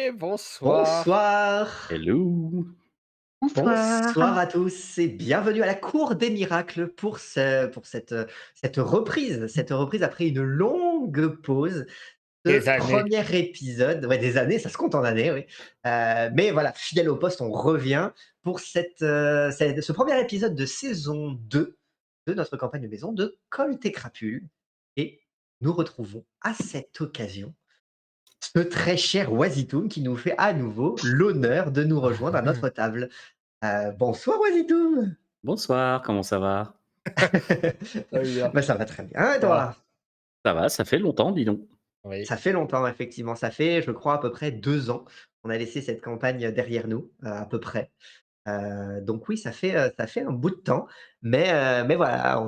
Et bonsoir. Bonsoir, Hello. Bonsoir. bonsoir à tous et bienvenue à la Cour des miracles pour cette reprise après une longue pause. Ce Des années. premier épisode, ouais, des années, ça se compte en années, oui. Mais voilà, fidèle au poste, on revient pour ce premier épisode de saison 2 de notre campagne de maison de Colt et Crapule. Et nous retrouvons à cette occasion ce très cher Oisitoum qui nous fait à nouveau l'honneur de nous rejoindre à notre table. Bonsoir Oisitoum. Bonsoir, comment ça va? Très bien. Bah, ça va très bien et Ah, toi? Ça va, ça fait longtemps, dis donc. oui. Ça fait longtemps effectivement, ça fait je crois à peu près 2 ans. On a laissé cette campagne derrière nous, à peu près. Donc oui, ça fait un bout de temps, mais voilà,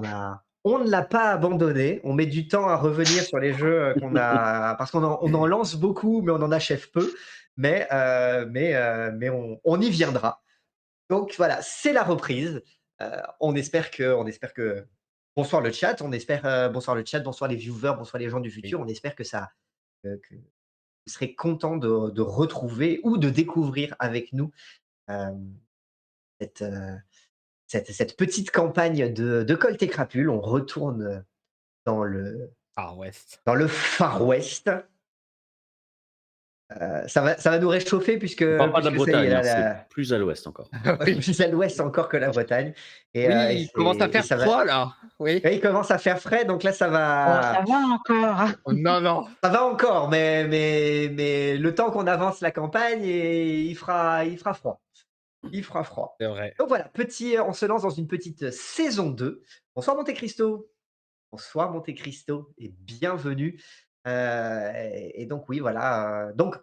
on ne l'a pas abandonné. On met du temps à revenir sur les jeux, qu'on a parce qu'on en lance beaucoup, mais on en achève peu. Mais on y viendra. Donc voilà, c'est la reprise. On espère que bonsoir le chat, bonsoir le chat, bonsoir les viewers, bonsoir les gens du Oui. futur. On espère que vous serez contents de retrouver ou de découvrir avec nous, hem, cette, cette petite campagne de Colt et Crapule. On retourne dans le Far West. dans le Far West. Ça va nous réchauffer puisque On parle pas de la puisque ça y est Bretagne, là hein, c'est la plus à l'ouest encore. Oui. plus à l'ouest encore que la Bretagne et Oui, il commence à et faire ça va froid là. Oui. il commence à faire frais donc là Oh, ça va encore. Oh, non, non. ça va encore mais le temps qu'on avance la campagne et il fera froid. Il fera froid. C'est vrai. Donc voilà, on se lance dans une petite saison 2. Bonsoir Monte Cristo. Bonsoir Monte Cristo et bienvenue. Et donc oui, voilà, donc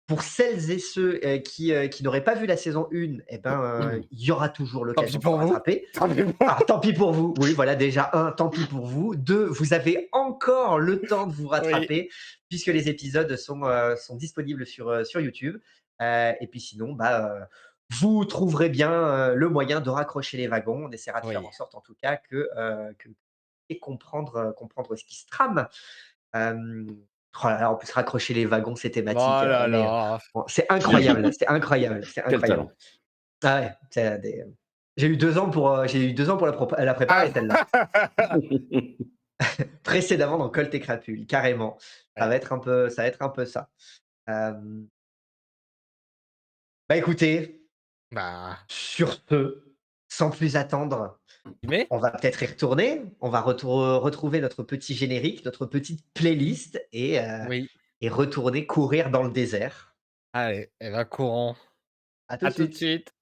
pour celles et ceux, qui n'auraient pas vu la saison 1, et ben, il y aura toujours Tant pis l'occasion de se pour vous. rattraper. Tant pis pour Alors tant pis pour vous. Oui, voilà déjà un, tant pis pour vous. 2, vous avez encore le temps de vous Oui. rattraper puisque les épisodes sont disponibles sur YouTube. Et puis sinon, bah, vous trouverez bien, le moyen de raccrocher les wagons. On essaiera de faire en Oui. sorte en tout cas que et comprendre ce qui se trame. Oh là là, en plus raccrocher les wagons, c'est thématique, Oh là on est là. bon, c'est incroyable, c'est incroyable, c'est Quel incroyable. talent. Ah ouais, j'ai eu 2 ans pour la préparer Ah. celle-là. Précédemment dans Colt et Crapule, carrément. Ouais. Ça va être un peu ça. Hem, Bah, écoutez, Bah, sur ce, sans plus attendre, mais on va peut-être y retourner. On va retrouver notre petit générique, notre petite playlist oui. et retourner courir dans le désert. Allez, eh ben courons. À tout À de tout de suite. suite.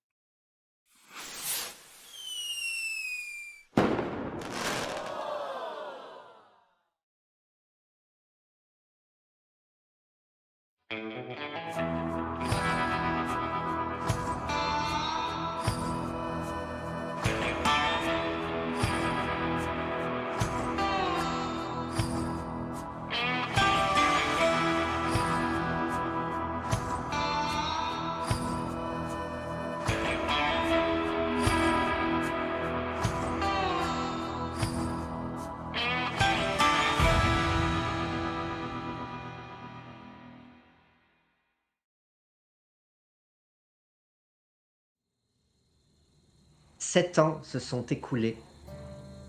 Sept ans se sont écoulés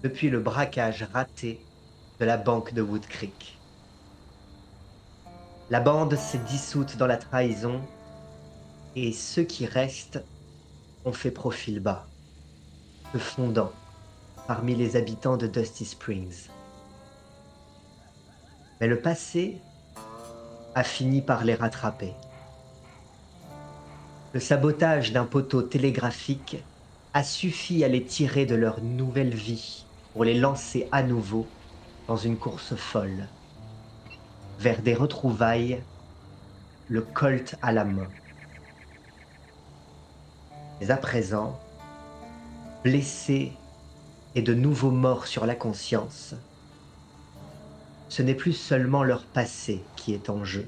depuis le braquage raté de la banque de Wood Creek. La bande s'est dissoute dans la trahison et ceux qui restent ont fait profil bas, se fondant parmi les habitants de Dusty Springs. Mais le passé a fini par les rattraper. Le sabotage d'un poteau télégraphique a suffi à les tirer de leur nouvelle vie pour les lancer à nouveau dans une course folle vers des retrouvailles, le Colt à la main. Mais à présent, blessés et de nouveaux morts sur la conscience, ce n'est plus seulement leur passé qui est en jeu,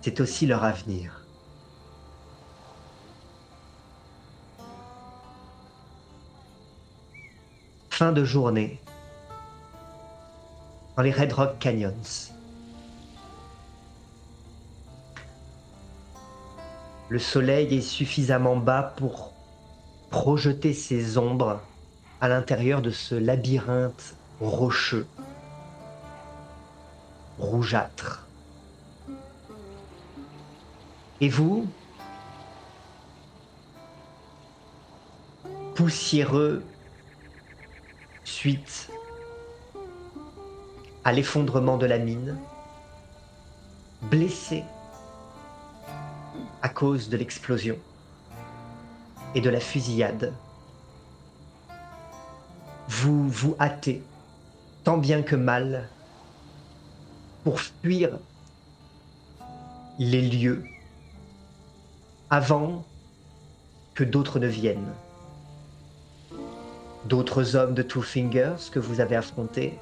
c'est aussi leur avenir. Fin de journée dans les Red Rock Canyons. Le soleil est suffisamment bas pour projeter ses ombres à l'intérieur de ce labyrinthe rocheux, rougeâtre. Et vous, poussiéreux suite à l'effondrement de la mine, blessé à cause de l'explosion et de la fusillade, vous vous hâtez tant bien que mal pour fuir les lieux avant que d'autres ne viennent. D'autres hommes de Two Fingers que vous avez affrontés,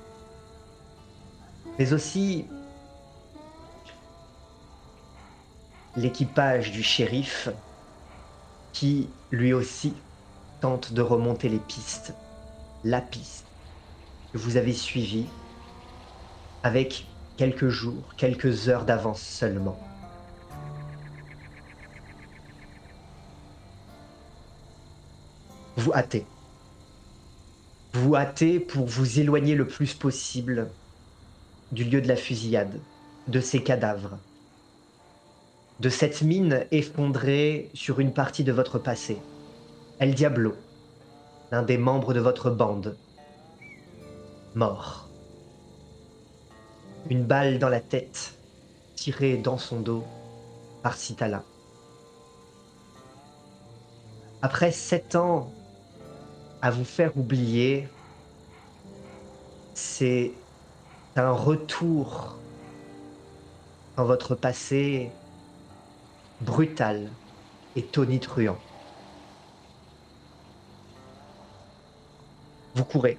mais aussi l'équipage du shérif qui, lui aussi, tente de remonter les pistes, la piste que vous avez suivie avec quelques jours, quelques heures d'avance seulement. Vous hâtez. Vous hâtez pour vous éloigner le plus possible du lieu de la fusillade, de ces cadavres, de cette mine effondrée sur une partie de votre passé. El Diablo, l'un des membres de votre bande, mort. Une balle dans la tête, tirée dans son dos par Citala. Après 7 ans à vous faire oublier, c'est un retour dans votre passé brutal et tonitruant. Vous courez.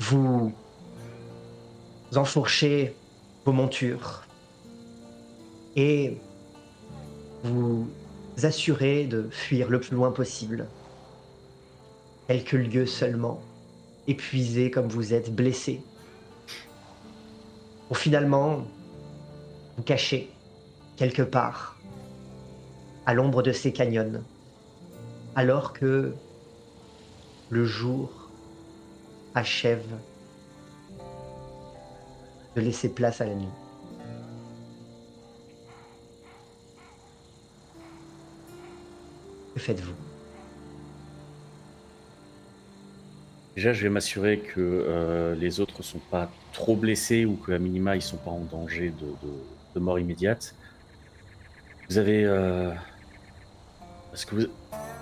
Vous enfourchez vos montures et vous assurez de fuir le plus loin possible. Quelques lieues seulement, épuisé comme vous êtes, blessé, pour finalement vous cacher quelque part à l'ombre de ces canyons, alors que le jour achève de laisser place à la nuit. Que faites-vous? Déjà, je vais m'assurer que les autres sont pas trop blessés ou qu'à minima, ils sont pas en danger de mort immédiate. Vous avez...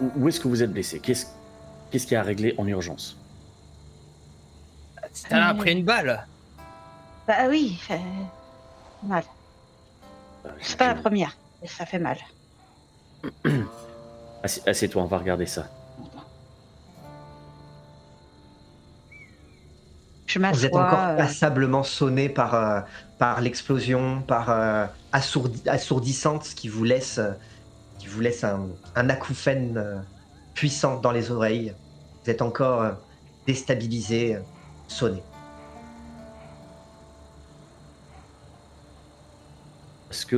où est-ce que vous êtes blessé? Qu'est-ce qu'il y a à régler en urgence? T'as pris une balle. Bah oui, mal. C'est pas la J'imagine. première, et ça fait mal. Assieds-toi, on va regarder ça. Je Vous êtes encore m'assois. passablement sonné par l'explosion, par assourdissante qui vous laisse un acouphène puissant dans les oreilles. Vous êtes encore déstabilisé, sonné. Est-ce que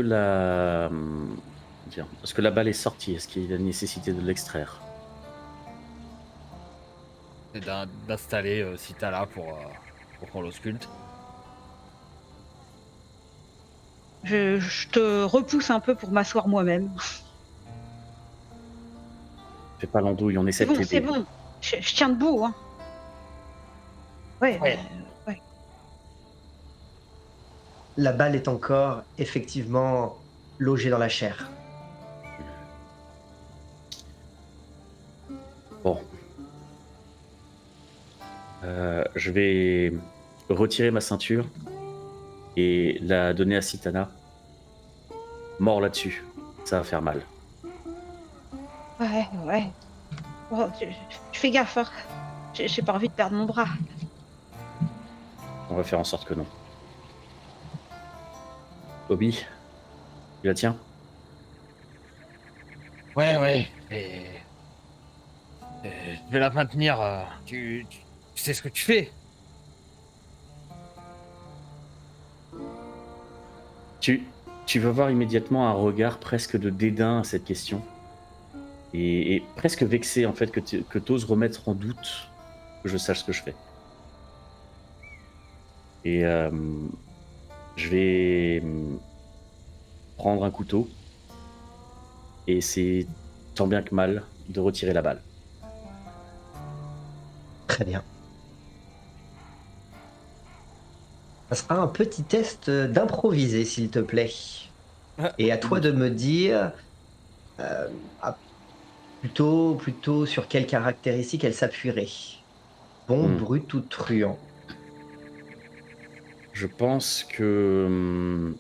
est-ce que la balle est sortie? Est-ce qu'il y a la nécessité de l'extraire? C'est d'installer Citala pour qu'on l'ausculte. Je te repousse un peu pour m'asseoir moi-même. Fais pas l'andouille, on essaie C'est de bon, c'est t'aider. bon. Je tiens debout, hein. Ouais, Ouais. ouais. La balle est encore effectivement logée dans la chair. Bon. Je vais retirer ma ceinture et la donner à Citana. Mort là-dessus, ça va faire mal. Ouais, ouais. Bon, tu fais gaffe, hein. J'ai pas envie de perdre mon bras. On va faire en sorte que non. Bobby, tu la tiens? Ouais. Je vais la maintenir. Tu sais ce que tu fais. Tu Tu vas voir immédiatement un regard presque de dédain à cette question. Et presque vexé en fait que t'oses remettre en doute que je sache ce que je fais. Et je vais prendre un couteau et essayer tant bien que mal de retirer la balle. Très bien. Ça sera un petit test d'improviser, s'il te plaît. Et à toi de me dire euh, ah, plutôt sur quelles caractéristiques elle s'appuierait. Bon, brut ou truand. Je pense que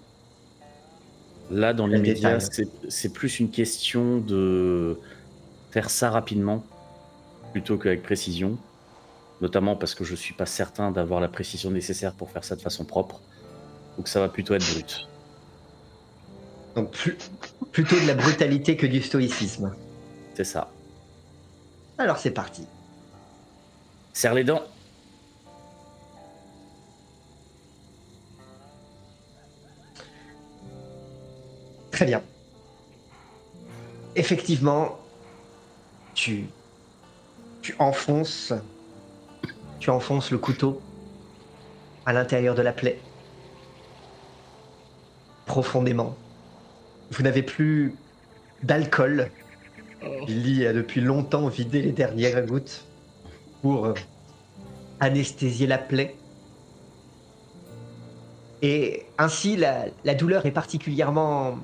là, dans Quel l'immédiat, détail. c'est plus une question de faire ça rapidement plutôt qu'avec précision. Notamment parce que je suis pas certain d'avoir la précision nécessaire pour faire ça de façon propre. Donc ça va plutôt être brut. Donc plutôt de la brutalité que du stoïcisme. C'est ça. Alors c'est parti. Serre les dents. Très bien. Effectivement, tu enfonces le couteau à l'intérieur de la plaie. Profondément. Vous n'avez plus d'alcool. Billy a depuis longtemps vidé les dernières gouttes pour anesthésier la plaie. Et ainsi, la douleur est particulièrement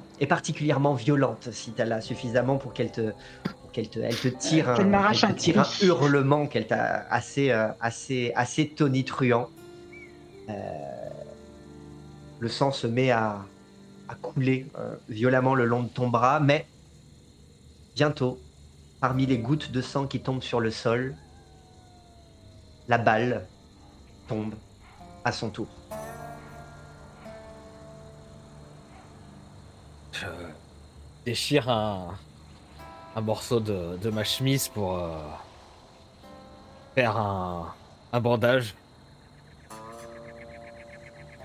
violente si tu as suffisamment pour qu'elle te tire Qu'elle m'arrache un tire un cri. hurlement qu'elle t'a assez tonitruant. Le sang se met à couler violemment le long de ton bras, mais bientôt, parmi les gouttes de sang qui tombent sur le sol, la balle tombe à son tour. Je déchire un morceau de ma chemise pour faire un bandage.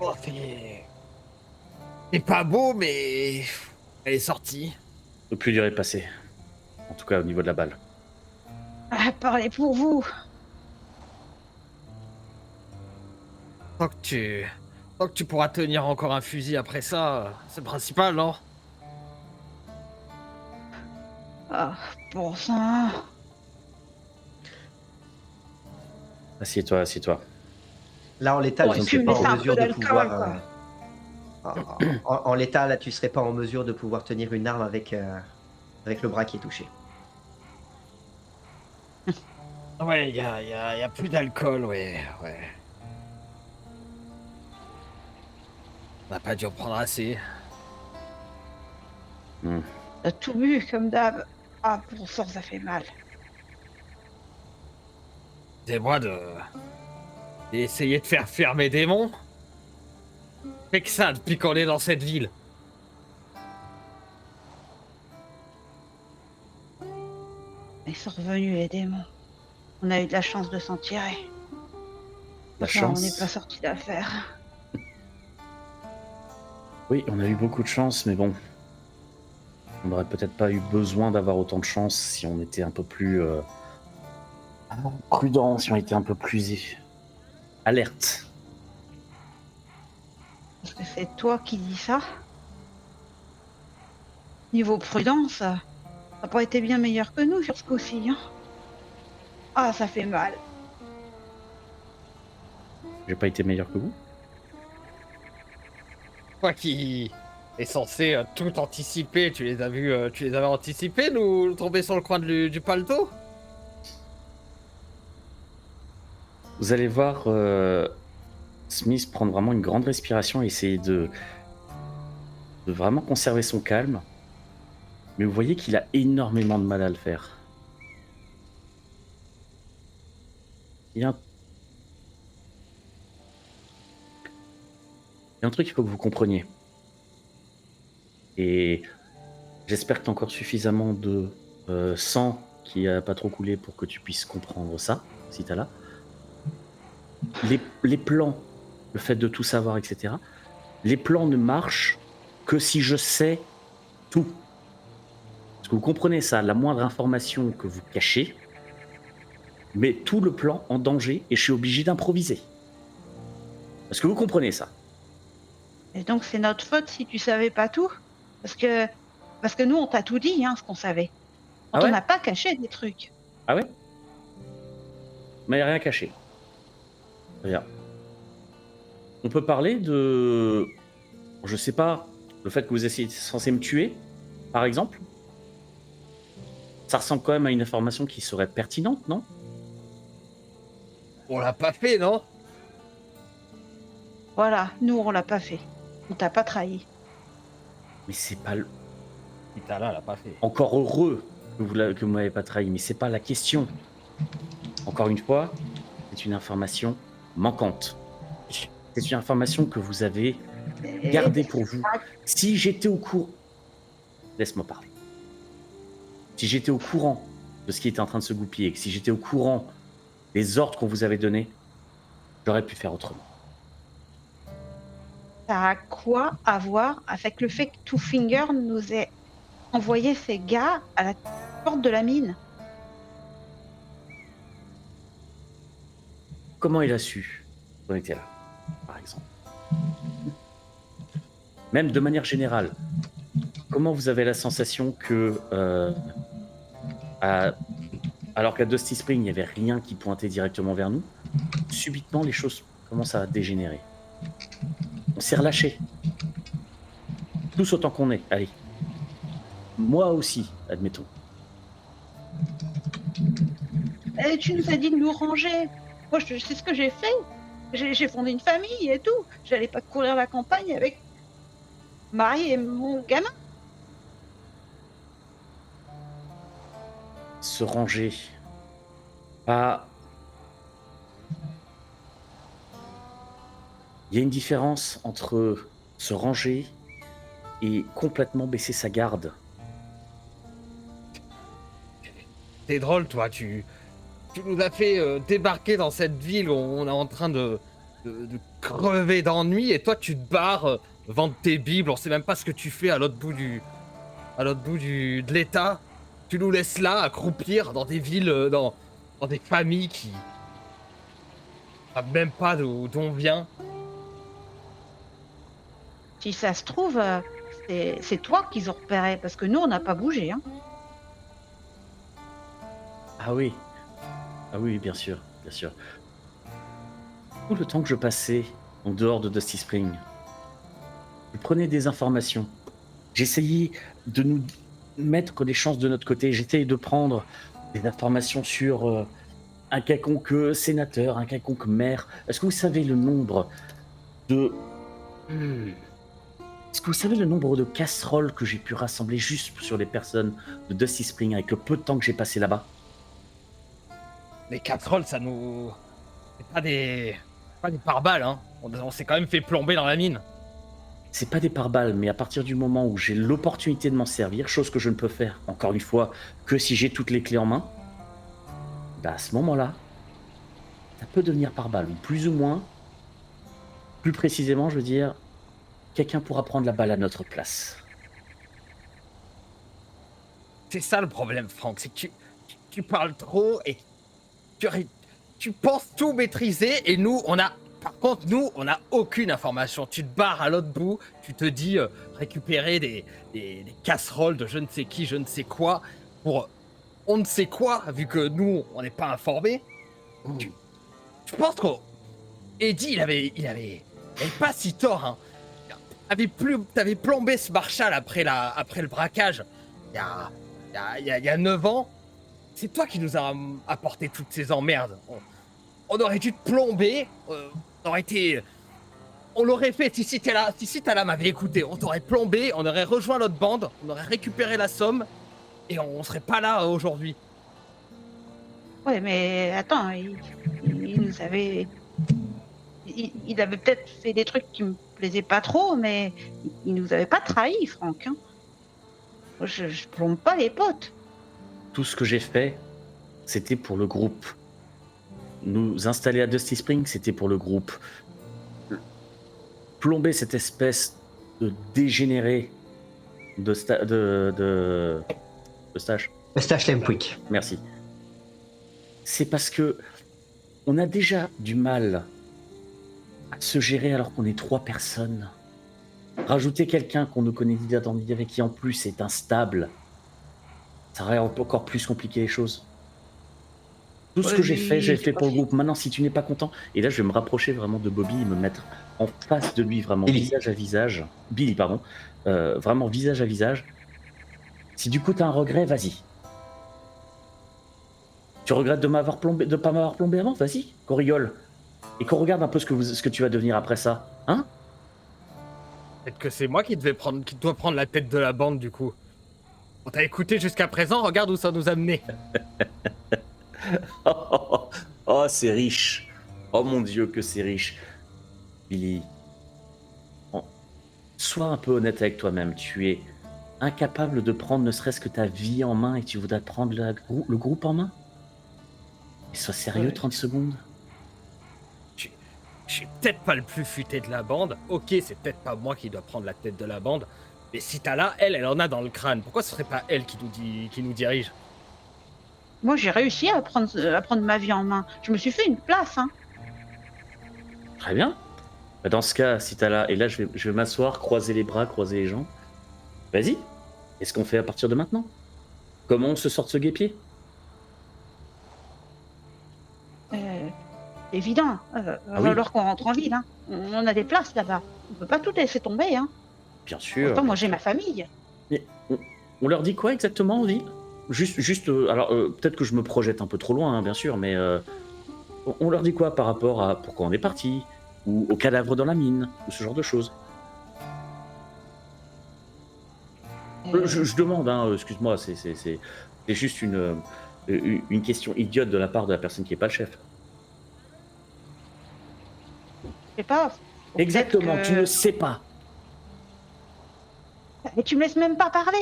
Oh, c'est pas beau, mais elle est sortie. Le plus dur est passé. En tout cas au niveau de la balle. Ah, parlez pour vous. Tant que tu pourras tenir encore un fusil après ça, c'est le principal, non? Ah, pour ça. Assieds-toi, assieds-toi. Là, en l'état, Oh, tu tu serais me pas laisses en un peu mesure de d'alcool, pouvoir. quoi. En l'état, là, tu serais pas en mesure de pouvoir tenir une arme avec le bras qui est touché. Ouais, y a plus d'alcool, ouais. On n'a pas dû en prendre assez. T'as tout bu, comme d'hab. Ah, pour ça, ça fait mal. C'est moi d'essayer de faire fuir mes démons. Fait que ça depuis qu'on est dans cette ville. Ils sont revenus, les démons. On a eu de la chance de s'en tirer. La Enfin, chance. on n'est pas sorti d'affaire. Oui, on a eu beaucoup de chance, mais bon. On n'aurait peut-être pas eu besoin d'avoir autant de chance si on était un peu plus prudent, si on était un peu plus alerte. Est-ce que c'est toi qui dis ça? Niveau prudence, ça n'a pas été bien meilleur que nous sur ce coup-ci, hein? Ah, ça fait mal. J'ai pas été meilleur que vous. Toi qui est censé tout anticiper, tu les as vus, tu les avais anticipés, nous tomber sur le coin du paletot? Vous allez voir Smith prendre vraiment une grande respiration et essayer de vraiment conserver son calme. Mais vous voyez qu'il a énormément de mal à le faire. Il y a un truc qu'il faut que vous compreniez. Et j'espère que tu as encore suffisamment de sang qui a pas trop coulé pour que tu puisses comprendre ça, si tu as là. Les plans, le fait de tout savoir, etc. Les plans ne marchent que si je sais tout. Est-ce que vous comprenez ça? La moindre information que vous cachez met tout le plan en danger et je suis obligé d'improviser. Est-ce que vous comprenez ça? Et donc c'est notre faute si tu savais pas tout? Parce que nous, on t'a tout dit, hein, ce qu'on savait. On Ah t'en ouais? a pas caché des trucs. Ah ouais? Mais il n'y a rien caché. Rien. On peut parler de... Je sais pas, le fait que vous êtes censé me tuer, par exemple? Ça ressemble quand même à une information qui serait pertinente, non? On l'a pas fait, non? Voilà, nous, on l'a pas fait. On t'a pas trahi. Mais c'est pas... le- Putain, là, l'a pas fait. Encore heureux que vous m'avez pas trahi, mais c'est pas la question. Encore une fois, c'est une information manquante. C'est une information que vous avez Et- gardée pour vous. Si j'étais au courant... Laisse-moi parler. Si j'étais au courant de ce qui était en train de se goupiller, si j'étais au courant des ordres qu'on vous avait donnés, j'aurais pu faire autrement. Ça a quoi à voir avec le fait que Two Finger nous ait envoyé ses gars à la porte de la mine? Comment il a su qu'on était là, par exemple? Même de manière générale, comment vous avez la sensation que, alors qu'à Dusty Spring, il n'y avait rien qui pointait directement vers nous, subitement les choses commencent à dégénérer. On s'est relâché. Tous autant qu'on est, allez. Moi aussi, admettons. Et tu nous as dit de nous ranger. Moi, c'est ce que j'ai fait. J'ai fondé une famille et tout. J'allais pas courir la campagne avec Marie et mon gamin. Se ranger. Pas... Il y a une différence entre se ranger et complètement baisser sa garde. T'es drôle, toi, tu nous as fait débarquer dans cette ville où on est en train de crever d'ennui et toi tu te barres vendre tes bibles, on sait même pas ce que tu fais à l'autre bout de l'État. Tu nous laisses là accroupir dans des villes, dans des familles qui savent même pas d'où on vient. Si ça se trouve, c'est toi qu'ils ont repéré parce que nous, on n'a pas bougé. Hein. Ah oui. Ah oui, bien sûr, bien sûr. Tout le temps que je passais en dehors de Dusty Spring, je prenais des informations. J'essayais de nous mettre les chances de notre côté. J'essayais de prendre des informations sur un quelconque sénateur, un quelconque maire. Est-ce que vous savez le nombre de... Est-ce que vous savez le nombre de casseroles que j'ai pu rassembler juste sur les personnes de Dusty Spring avec le peu de temps que j'ai passé là-bas? Les casseroles, ça nous... C'est pas des pare-balles, hein. On s'est quand même fait plomber dans la mine. C'est pas des pare-balles, mais à partir du moment où j'ai l'opportunité de m'en servir, chose que je ne peux faire, encore une fois, que si j'ai toutes les clés en main, bah à ce moment-là, ça peut devenir pare-balles, ou plus ou moins. Plus précisément, je veux dire, quelqu'un pourra prendre la balle à notre place. C'est ça le problème, Franck, c'est que tu parles trop et tu penses tout maîtriser et nous, par contre, nous, on n'a aucune information. Tu te barres à l'autre bout, tu te dis récupérer des casseroles de je ne sais qui, je ne sais quoi, pour on ne sait quoi, vu que nous, on n'est pas informés. Tu penses qu'Eddie, il avait pas si tort, hein. T'avais plombé ce Marshall après le braquage, il y a 9 ans. C'est toi qui nous a apporté toutes ces emmerdes. On aurait dû te plomber, on l'aurait fait si Tala m'avait écouté, on t'aurait plombé, on aurait rejoint notre bande, on aurait récupéré la somme et on serait pas là aujourd'hui. Ouais, mais attends, il nous avait... Il avait peut-être fait des trucs qui me plaisaient pas trop, mais il nous avait pas trahi, Franck. Hein. Moi, je plombe pas les potes. Tout ce que j'ai fait, c'était pour le groupe. Nous installer à Dusty Spring, c'était pour le groupe. Plomber cette espèce de dégénéré de stage. Eustache Lempuik. Merci. C'est parce que on a déjà du mal à se gérer alors qu'on est 3 personnes. Rajouter quelqu'un qu'on ne connaît ni d'Adam ni d'Ève et qui en plus est instable, ça aurait encore plus compliqué les choses. Tout ce Ouais, que j'ai mais fait, j'ai c'est fait pas pour le si- groupe. Maintenant, si tu n'es pas content, et là je vais me rapprocher vraiment de Bobby et me mettre en face de lui, vraiment Billy. visage à visage. Billy, pardon. Vraiment visage à visage. Si du coup tu as un regret, vas-y. Tu regrettes de pas m'avoir plombé avant, vas-y, qu'on rigole. Et qu'on regarde un peu ce que tu vas devenir après ça. Hein? Peut-être que c'est moi qui dois prendre la tête de la bande du coup. On t'a écouté jusqu'à présent, regarde où ça nous a mené. Oh, c'est riche. Oh mon Dieu, que c'est riche. Billy, sois un peu honnête avec toi-même. Tu es incapable de prendre ne serait-ce que ta vie en main et tu voudrais prendre le groupe en main? Et sois sérieux Ouais. 30 secondes. Je suis peut-être pas le plus futé de la bande. Ok, c'est peut-être pas moi qui dois prendre la tête de la bande. Mais si t'as là, elle en a dans le crâne. Pourquoi ce serait pas elle qui nous dirige? Moi, j'ai réussi à prendre ma vie en main. Je me suis fait une place, hein. Très bien. Bah, dans ce cas, si t'as là, et là je vais m'asseoir, croiser les bras, croiser les jambes. Vas-y. Qu'est-ce qu'on fait à partir de maintenant? Comment on se sort de ce guêpier? Évident. oui. Alors qu'on rentre en ville, hein. On a des places là-bas. On peut pas tout laisser tomber, hein. Bien sûr. Pourtant, moi, j'ai ma famille. Mais on leur dit quoi exactement en ville? Juste alors peut-être que je me projette un peu trop loin, hein, bien sûr, mais on leur dit quoi par rapport à pourquoi on est parti, ou au cadavre dans la mine, ou ce genre de choses? Je demande, hein, excuse-moi, c'est juste une question idiote de la part de la personne qui n'est pas le chef. Je sais pas. Exactement, peut-être tu ne sais pas. Mais tu me laisses même pas parler.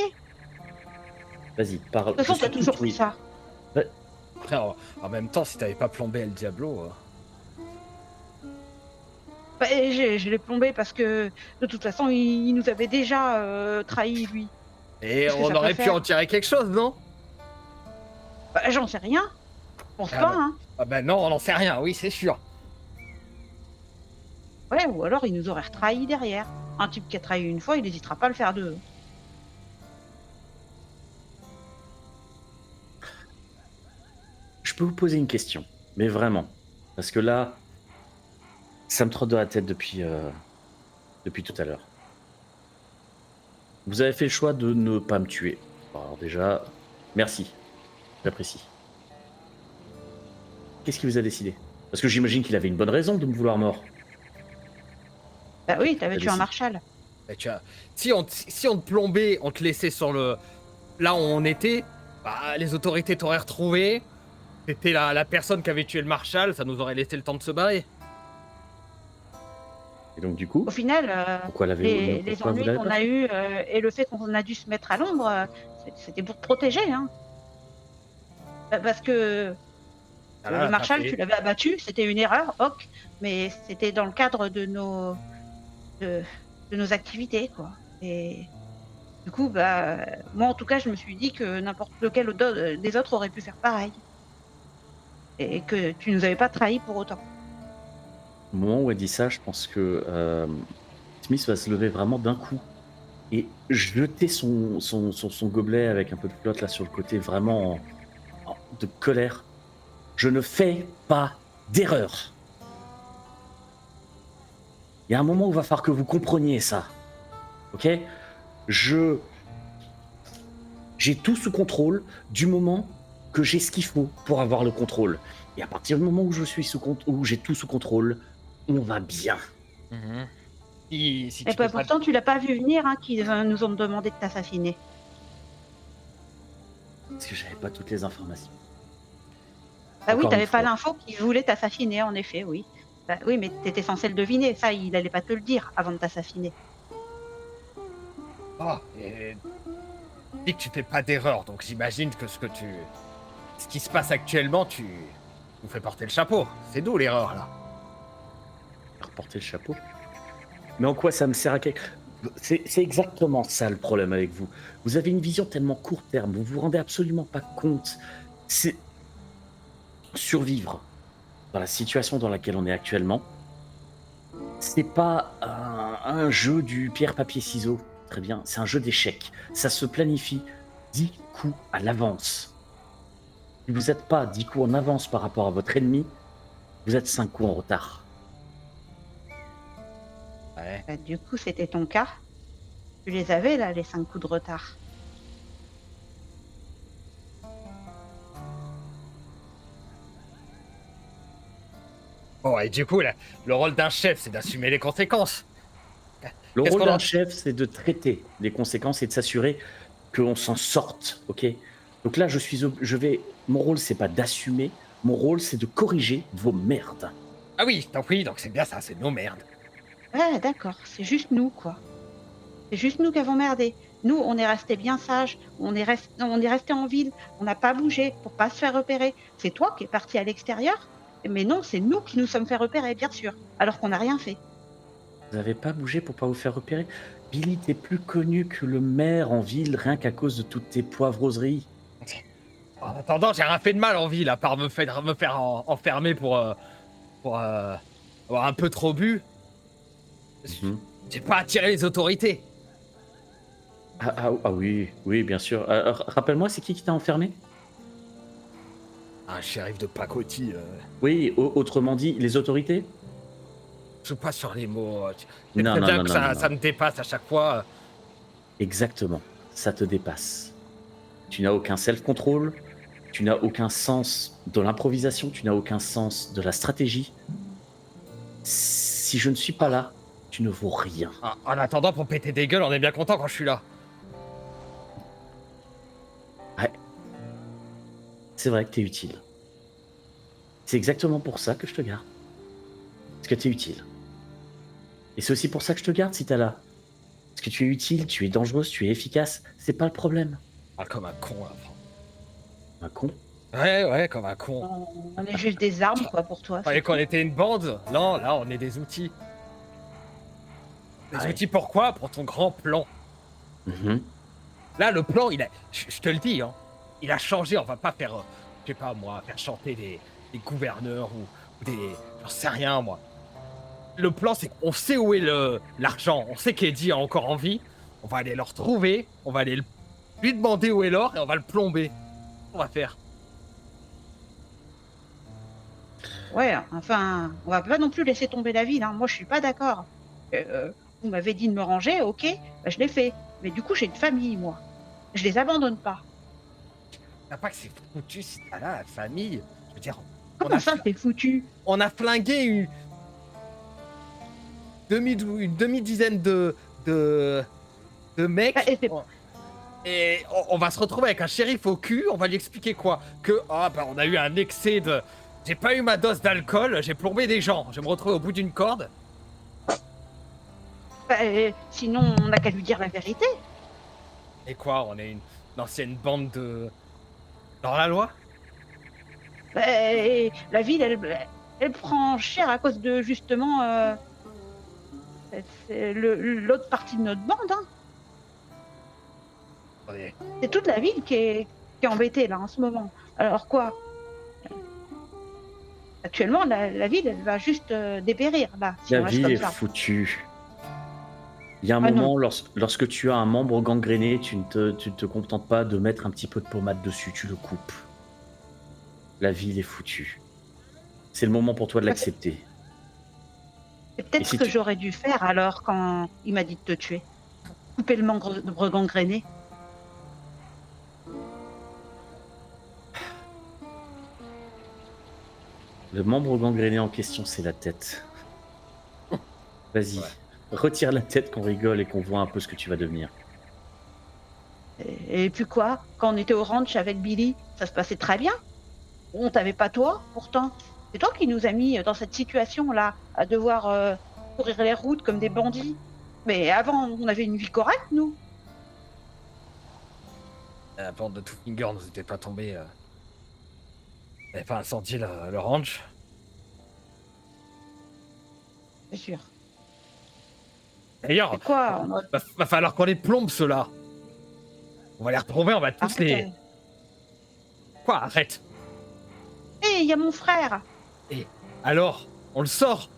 Vas-y, parle. De toute façon, Je t'as suis toujours tout fait oui. ça. Après, en même temps, si t'avais pas plombé El Diablo. Et je l'ai plombé parce que, de toute façon, il nous avait déjà trahi, lui. Et Qu'est-ce que on ça aurait peut pu en faire tirer quelque chose, non? J'en sais rien. Je pense Ah pas, bah. hein. Ah bah non, on n'en sait rien, oui, c'est sûr. Ouais, ou alors il nous aurait retrahi derrière. Un type qui a trahi une fois, il n'hésitera pas à le faire deux. Je peux vous poser une question, mais vraiment, parce que là, ça me trotte dans la tête depuis tout à l'heure. Vous avez fait le choix de ne pas me tuer. Alors déjà, merci, j'apprécie. Qu'est-ce qui vous a décidé? Parce que j'imagine qu'il avait une bonne raison de me vouloir mort. Bah oui, t'avais tué un décidé. marshal. Et si on te plombait, on te laissait sur le. Là où on était, bah, les autorités t'auraient retrouvé. C'était la personne qui avait tué le marshal, ça nous aurait laissé le temps de se barrer. Et donc du coup, Au final, pourquoi les pourquoi vous ennuis l'avez qu'on pas a fait? eus et le fait qu'on a dû se mettre à l'ombre, c'était pour te protéger, hein. Parce que Ah là, le marshal, t'as fait- tu l'avais abattu, c'était une erreur, ok, mais c'était dans le cadre de nos activités, quoi. Et du coup, bah, moi en tout cas, je me suis dit que n'importe lequel des autres aurait pu faire pareil. Et que tu nous avais pas trahis pour autant. Au moment où elle dit ça, je pense que Smith va se lever vraiment d'un coup et jeter son gobelet avec un peu de flotte là sur le côté, vraiment de colère. Je ne fais pas d'erreur. Il y a un moment où il va falloir que vous compreniez ça. Ok? J'ai tout sous contrôle du moment que j'ai ce qu'il faut pour avoir le contrôle. Et à partir du moment où où j'ai tout sous contrôle, on va bien. Mhm. Si Et tu fais pas- pourtant, tu l'as pas vu venir, hein, qu'ils nous ont demandé de t'assassiner. Parce que j'avais pas toutes les informations. Bah oui, Encore t'avais une pas fois. l'info qu'ils voulaient t'assassiner, en effet, oui. Bah oui, mais t'étais censé le deviner, ça, il allait pas te le dire avant de t'assassiner. Ah, et dis que tu fais pas d'erreur, donc j'imagine que ce qui se passe actuellement, tu nous fais porter le chapeau. C'est d'où l'erreur là? Reporter le chapeau. Mais en quoi ça me sert à quelque... C'est exactement ça le problème avec vous. Vous avez une vision tellement court terme, vous vous rendez absolument pas compte. C'est survivre dans la situation dans laquelle on est actuellement. C'est pas un jeu du pierre, papier, ciseaux. Très bien, c'est un jeu d'échecs. Ça se planifie 10 coups à l'avance. Si vous n'êtes pas 10 coups en avance par rapport à votre ennemi, vous êtes 5 coups en retard. Ouais. Du coup, c'était ton cas. Tu les avais, là, les 5 coups de retard. Bon, et du coup, là, le rôle d'un chef, c'est d'assumer les conséquences. Le Qu'est-ce rôle qu'on d'un en- chef, c'est de traiter les conséquences et de s'assurer qu'on s'en sorte, ok? Donc là, mon rôle, c'est pas d'assumer, mon rôle, c'est de corriger vos merdes. Ah oui, tant pis, donc c'est bien ça, c'est nos merdes. Ouais, d'accord. C'est juste nous, quoi. C'est juste nous qui avons merdé. Nous, on est resté bien sages. On est resté en ville. On n'a pas bougé pour pas se faire repérer. C'est toi qui es parti à l'extérieur. Mais non, c'est nous qui nous sommes fait repérer, bien sûr. Alors qu'on n'a rien fait. Vous n'avez pas bougé pour pas vous faire repérer? Billy, t'es plus connu que le maire en ville, rien qu'à cause de toutes tes poivroseries. En attendant, j'ai rien fait de mal en ville, à part me faire enfermer pour avoir un peu trop bu. Mhm. J'ai pas attiré les autorités. Ah oui, oui, bien sûr. Rappelle-moi, c'est qui t'a enfermé? Un shérif de pacotille, Oui, autrement dit, les autorités? je joue pas sur les mots. Tu sais Non, très non, bien non, que non, non, ça non. me dépasse à chaque fois. Exactement, ça te dépasse. Tu n'as aucun self-control, tu n'as aucun sens de l'improvisation, tu n'as aucun sens de la stratégie. Si je ne suis pas là, tu ne vaux rien. En attendant, pour péter des gueules, on est bien content quand je suis là. Ouais, c'est vrai que t'es utile. C'est exactement pour ça que je te garde. Parce que t'es utile. Et c'est aussi pour ça que je te garde si t'es là. Parce que tu es utile, tu es dangereuse, tu es efficace. C'est pas le problème. Parle comme un con, là. Un con. Ouais, comme un con. On est juste des armes, quoi, pour toi. Je croyais c'est qu'on tout. était une bande. Non, là, on est des outils. Des Ouais. outils pourquoi? Pour ton grand plan. Mhm. Là, le plan, je te le dis, hein, il a changé. On va pas faire, je sais pas moi, faire chanter des gouverneurs ou des, j'en sais rien moi. Le plan, c'est qu'on sait où est l'argent. On sait qu'Eddie est encore en vie. On va aller le retrouver. On va aller lui demander où est l'or et on va le plomber. On va faire. Ouais, enfin, on va pas non plus laisser tomber la ville. Hein. Moi, je suis pas d'accord. Vous m'avez dit de me ranger, ok, bah, je l'ai fait. Mais du coup, j'ai une famille, moi. Je les abandonne pas. T'as pas que c'est foutu si t'as là la famille. Je veux dire, Comment ça, c'est foutu? on a flingué une demi-dizaine de mecs. Bah, et c'est- Et on va se retrouver avec un shérif au cul, on va lui expliquer quoi? Que, on a eu un excès de... J'ai pas eu ma dose d'alcool, j'ai plombé des gens, je vais me retrouver au bout d'une corde. Sinon, on n'a qu'à lui dire la vérité. Et quoi, on est une ancienne bande de... Dans la loi? Et la ville, elle prend cher à cause de, justement, c'est l'autre partie de notre bande. Hein. Attendez. C'est toute la ville qui est embêtée, là, en ce moment. Alors quoi? Actuellement, la ville, elle va juste dépérir, là, si La on reste vie comme est ça. foutue. Il y a un Ah moment, lorsque tu as un membre gangréné, tu ne te contentes pas de mettre un petit peu de pommade dessus, tu le coupes. La ville est foutue. C'est le moment pour toi de l'accepter. C'est peut-être Et ce si que tu- j'aurais dû faire, alors, quand il m'a dit de te tuer. Couper le membre gangréné. Le membre gangréné en question, c'est la tête. Vas-y, Ouais. retire la tête qu'on rigole et qu'on voit un peu ce que tu vas devenir. Et puis quoi? Quand on était au ranch avec Billy, ça se passait très bien. On t'avait pas toi, pourtant. C'est toi qui nous as mis dans cette situation-là, à devoir courir les routes comme des bandits. Mais avant, on avait une vie correcte, nous. La bande de Two Finger nous était pas tombée... Elle avait pas incendié le ranch. C'est sûr. D'ailleurs, C'est quoi va falloir qu'on les plombe, ceux-là. On va les retrouver, on va tous Arrête, les... Quoi, arrête. Hé, il y a mon frère. Alors, on le sort.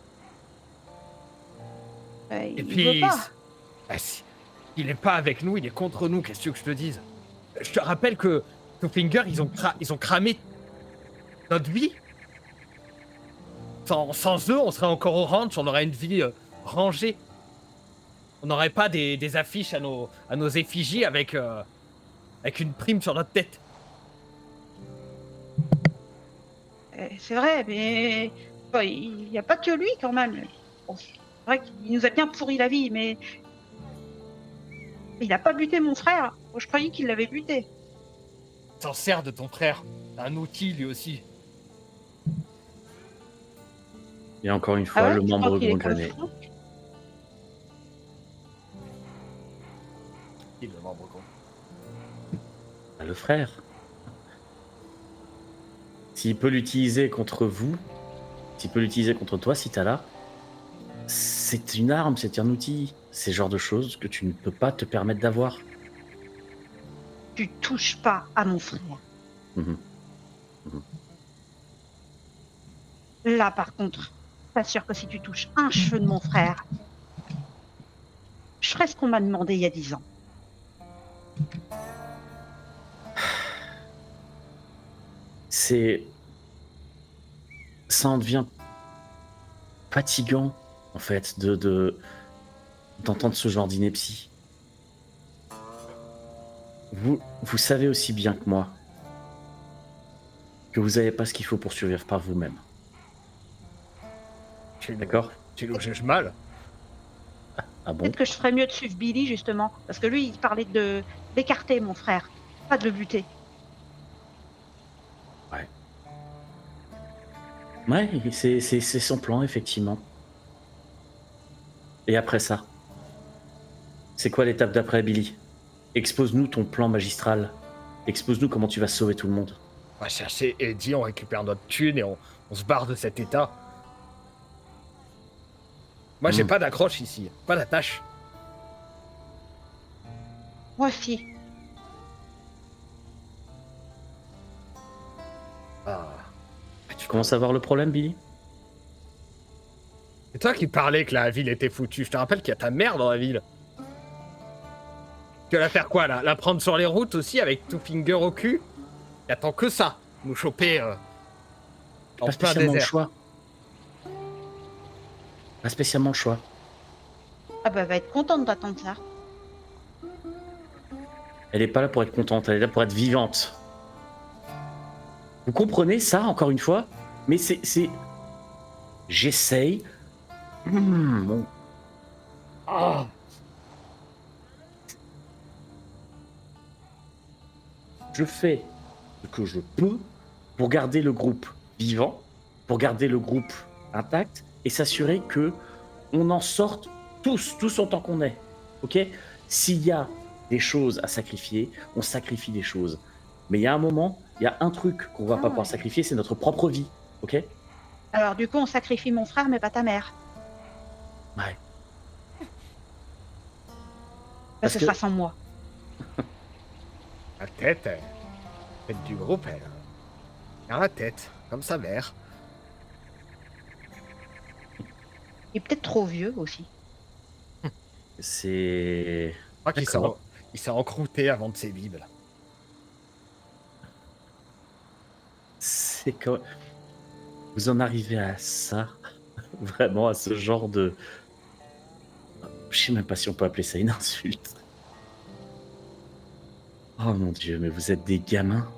Il Et veut puis... pas. Bah, il est pas avec nous, il est contre nous, qu'est-ce que tu veux que je te dise? Je te rappelle que Twofinger, ils ont cramé notre vie. Sans eux, on serait encore au ranch, on aurait une vie rangée. On n'aurait pas des affiches à nos effigies avec une prime sur notre tête. C'est vrai, mais bon, il n'y a pas que lui quand même. Bon, c'est vrai qu'il nous a bien pourri la vie, mais il n'a pas buté mon frère. Moi, je croyais qu'il l'avait buté. T'en sers de ton frère. C'est un outil lui aussi. Et encore une fois, Ah ouais, le tu membre crois qu'il est gangrené. comme Franck Il est le membre con. Ah, le frère. S'il peut l'utiliser contre vous, s'il peut l'utiliser contre toi, si t'as là, c'est une arme, c'est un outil. C'est le genre de choses que tu ne peux pas te permettre d'avoir. Tu touches pas à mon frère. Mhm. Là, par contre, t'assure que si tu touches un cheveu de mon frère, je ferai ce qu'on m'a demandé il y a 10 ans. Ça en devient fatigant, en fait, d'entendre ce genre d'ineptie. Vous savez aussi bien que moi que vous n'avez pas ce qu'il faut pour survivre par vous-même. D'accord? Tu nous juges mal. Ah bon? Peut-être que je ferais mieux de suivre Billy, justement, parce que lui, il parlait d'écarter mon frère, pas de le buter. Ouais, c'est son plan, effectivement. Et après ça? C'est quoi l'étape d'après, Billy? Expose-nous ton plan magistral. Expose-nous comment tu vas sauver tout le monde. On va chercher Eddie, on récupère notre thune et on se barre de cet état. Moi, j'ai pas d'accroche ici, pas d'attache. Moi aussi. Ah. Tu commences à voir le problème, Billy? C'est toi qui parlais que la ville était foutue. Je te rappelle qu'il y a ta mère dans la ville. Tu vas la faire quoi, là? La prendre sur les routes aussi avec Twofinger au cul? Il attend que ça, nous choper en Pas plein spécialement le désert. choix. Pas spécialement le choix. Ah bah, elle va être contente d'attendre ça. Elle est pas là pour être contente, elle est là pour être vivante. Vous comprenez ça, encore une fois? Mais c'est... J'essaye... Bon. Ah. Je fais ce que je peux pour garder le groupe vivant, pour garder le groupe intact et s'assurer que on en sorte tous autant qu'on est. Ok? S'il y a des choses à sacrifier, on sacrifie des choses. Mais il y a un moment, il y a un truc qu'on va pas pouvoir sacrifier, c'est notre propre vie. Ok? Alors, du coup, on sacrifie mon frère, mais pas ta mère. Ouais. Bah, Parce ce que- sera sans moi. La tête, tête du groupe, elle a la tête, comme sa mère. Il est peut-être trop vieux aussi. C'est... Je crois qu'il D'accord. s'est encrouté avant de ses bibles. C'est quand... Vous en arrivez à ça? Vraiment à ce genre de... Je sais même pas si on peut appeler ça une insulte. Oh mon Dieu, mais vous êtes des gamins.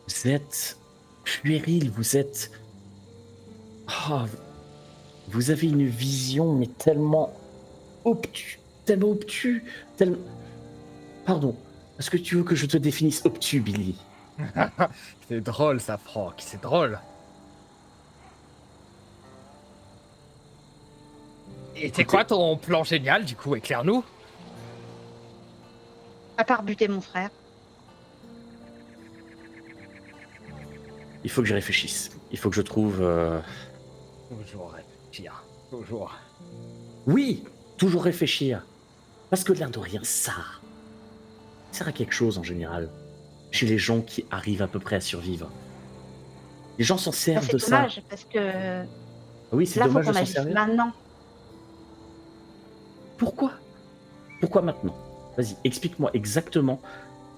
Vous êtes puérils, vous êtes... Oh, vous avez une vision, mais tellement obtus, tellement... Pardon, est-ce que tu veux que je te définisse obtus, Billy? C'est drôle ça, Franck, c'est drôle. Et c'est quoi ton plan génial, du coup? Éclaire-nous. À part buter mon frère. Il faut que je réfléchisse. Il faut que je trouve... Toujours réfléchir, toujours. Oui, toujours réfléchir. Parce que l'air de rien, ça sert à quelque chose en général. Chez les gens qui arrivent à peu près à survivre. Les gens s'en Bah, servent c'est de ça. dommage parce que Ah oui, c'est là, faut dommage de qu'on s'en agisse servir. maintenant. Pourquoi? Pourquoi maintenant? Vas-y, explique-moi exactement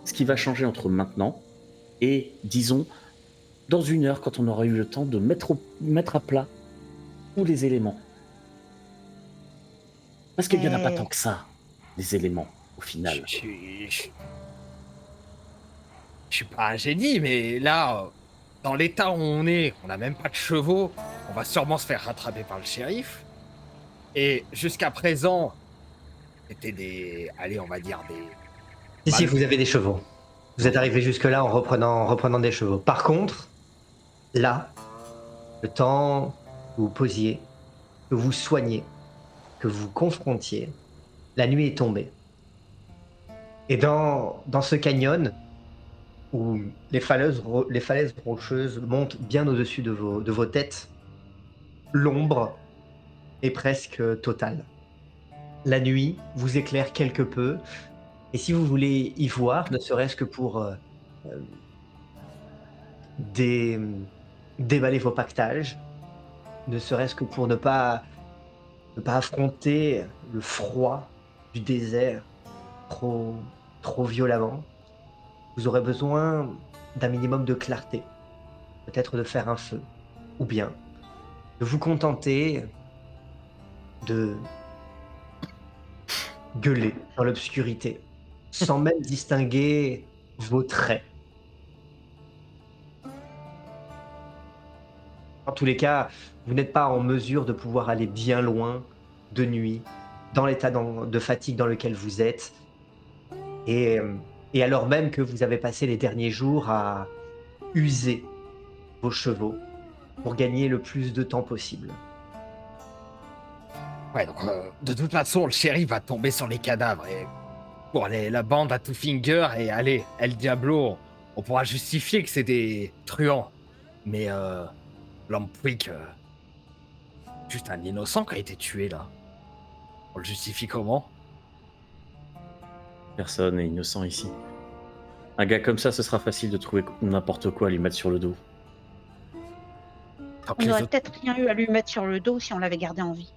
ce qui va changer entre maintenant et, disons, dans 1 heure, quand on aura eu le temps de mettre à plat tous les éléments. Parce qu'il n'y en a pas tant Mais que ça, les éléments, au Je final. je suis pas un génie, mais là, dans l'état où on n'a même pas de chevaux, on va sûrement se faire rattraper par le shérif. Et jusqu'à présent, c'était des, allez, on va dire des Si, mal. vous avez des chevaux. Vous êtes arrivé jusque-là en reprenant des chevaux. Par contre, là, le temps que vous posiez, que vous soigniez, que vous confrontiez, la nuit est tombée. Et dans ce canyon, où les falaises rocheuses montent bien au-dessus de vos têtes, l'ombre est presque totale. La nuit vous éclaire quelque peu, et si vous voulez y voir, ne serait-ce que pour euh, dé- déballer vos pactages, ne serait-ce que pour ne pas affronter le froid du désert trop, trop violemment, vous aurez besoin d'un minimum de clarté, peut-être de faire un feu, ou bien de vous contenter de gueuler dans l'obscurité, sans même distinguer vos traits. En tous les cas, vous n'êtes pas en mesure de pouvoir aller bien loin de nuit, dans l'état de fatigue dans lequel vous êtes, et, et alors même que vous avez passé les derniers jours à user vos chevaux pour gagner le plus de temps possible. Ouais, donc de toute façon, le shérif va tomber sur les cadavres et pour la bande à Two Finger et allez, El Diablo, on pourra justifier que c'est des truands. Mais Lampwick, juste un innocent qui a été tué là. On le justifie comment? Personne n'est innocent ici. Un gars comme ça, ce sera facile de trouver n'importe quoi à lui mettre sur le dos. Tant on que les n'aurait autres. peut-être rien eu à lui mettre sur le dos si on l'avait gardé en vie.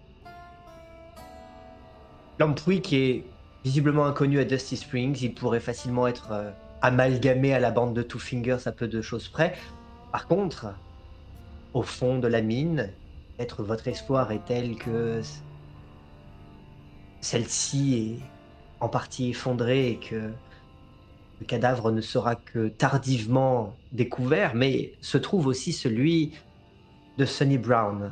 Lamprey, qui est visiblement inconnu à Dusty Springs, il pourrait facilement être amalgamé à la bande de Two Fingers à peu de choses près. Par contre, au fond de la mine, peut-être votre espoir est tel que celle-ci est en partie effondrée et que le cadavre ne sera que tardivement découvert, mais se trouve aussi celui de Sonny Brown,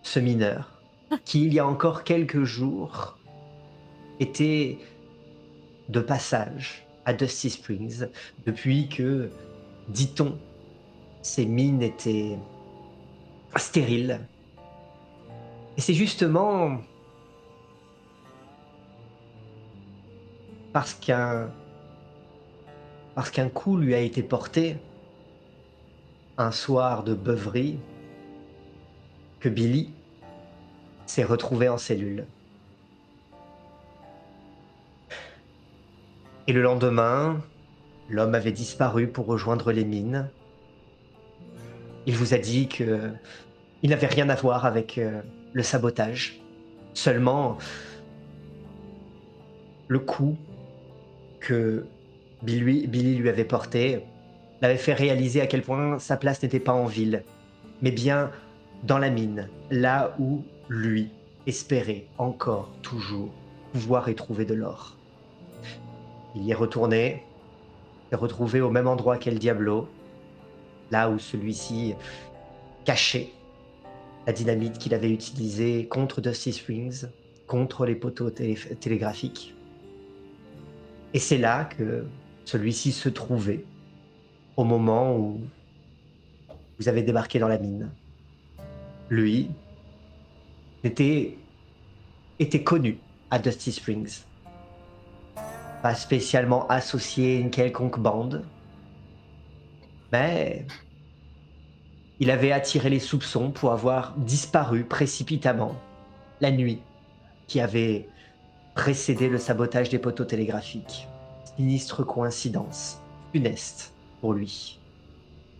ce mineur, qui il y a encore quelques jours était de passage à Dusty Springs depuis que, dit-on, ces mines étaient stériles. Et c'est justement parce qu'un coup lui a été porté un soir de beuverie que Billy s'est retrouvé en cellule. Et le lendemain, l'homme avait disparu pour rejoindre les mines. Il vous a dit que il n'avait rien à voir avec le sabotage. Seulement, le coup que Billy lui avait porté l'avait fait réaliser à quel point sa place n'était pas en ville, mais bien dans la mine, là où lui espérait encore toujours pouvoir y trouver de l'or. Il y est retourné, s'est retrouvé au même endroit qu'El Diablo, là où celui-ci cachait la dynamite qu'il avait utilisée contre Dusty Springs, contre les poteaux télégraphiques. Et c'est là que celui-ci se trouvait au moment où vous avez débarqué dans la mine. Lui était, était connu à Dusty Springs, pas spécialement associé à une quelconque bande, mais il avait attiré les soupçons pour avoir disparu précipitamment la nuit qui avait précédé le sabotage des poteaux télégraphiques. Sinistre coïncidence, funeste pour lui.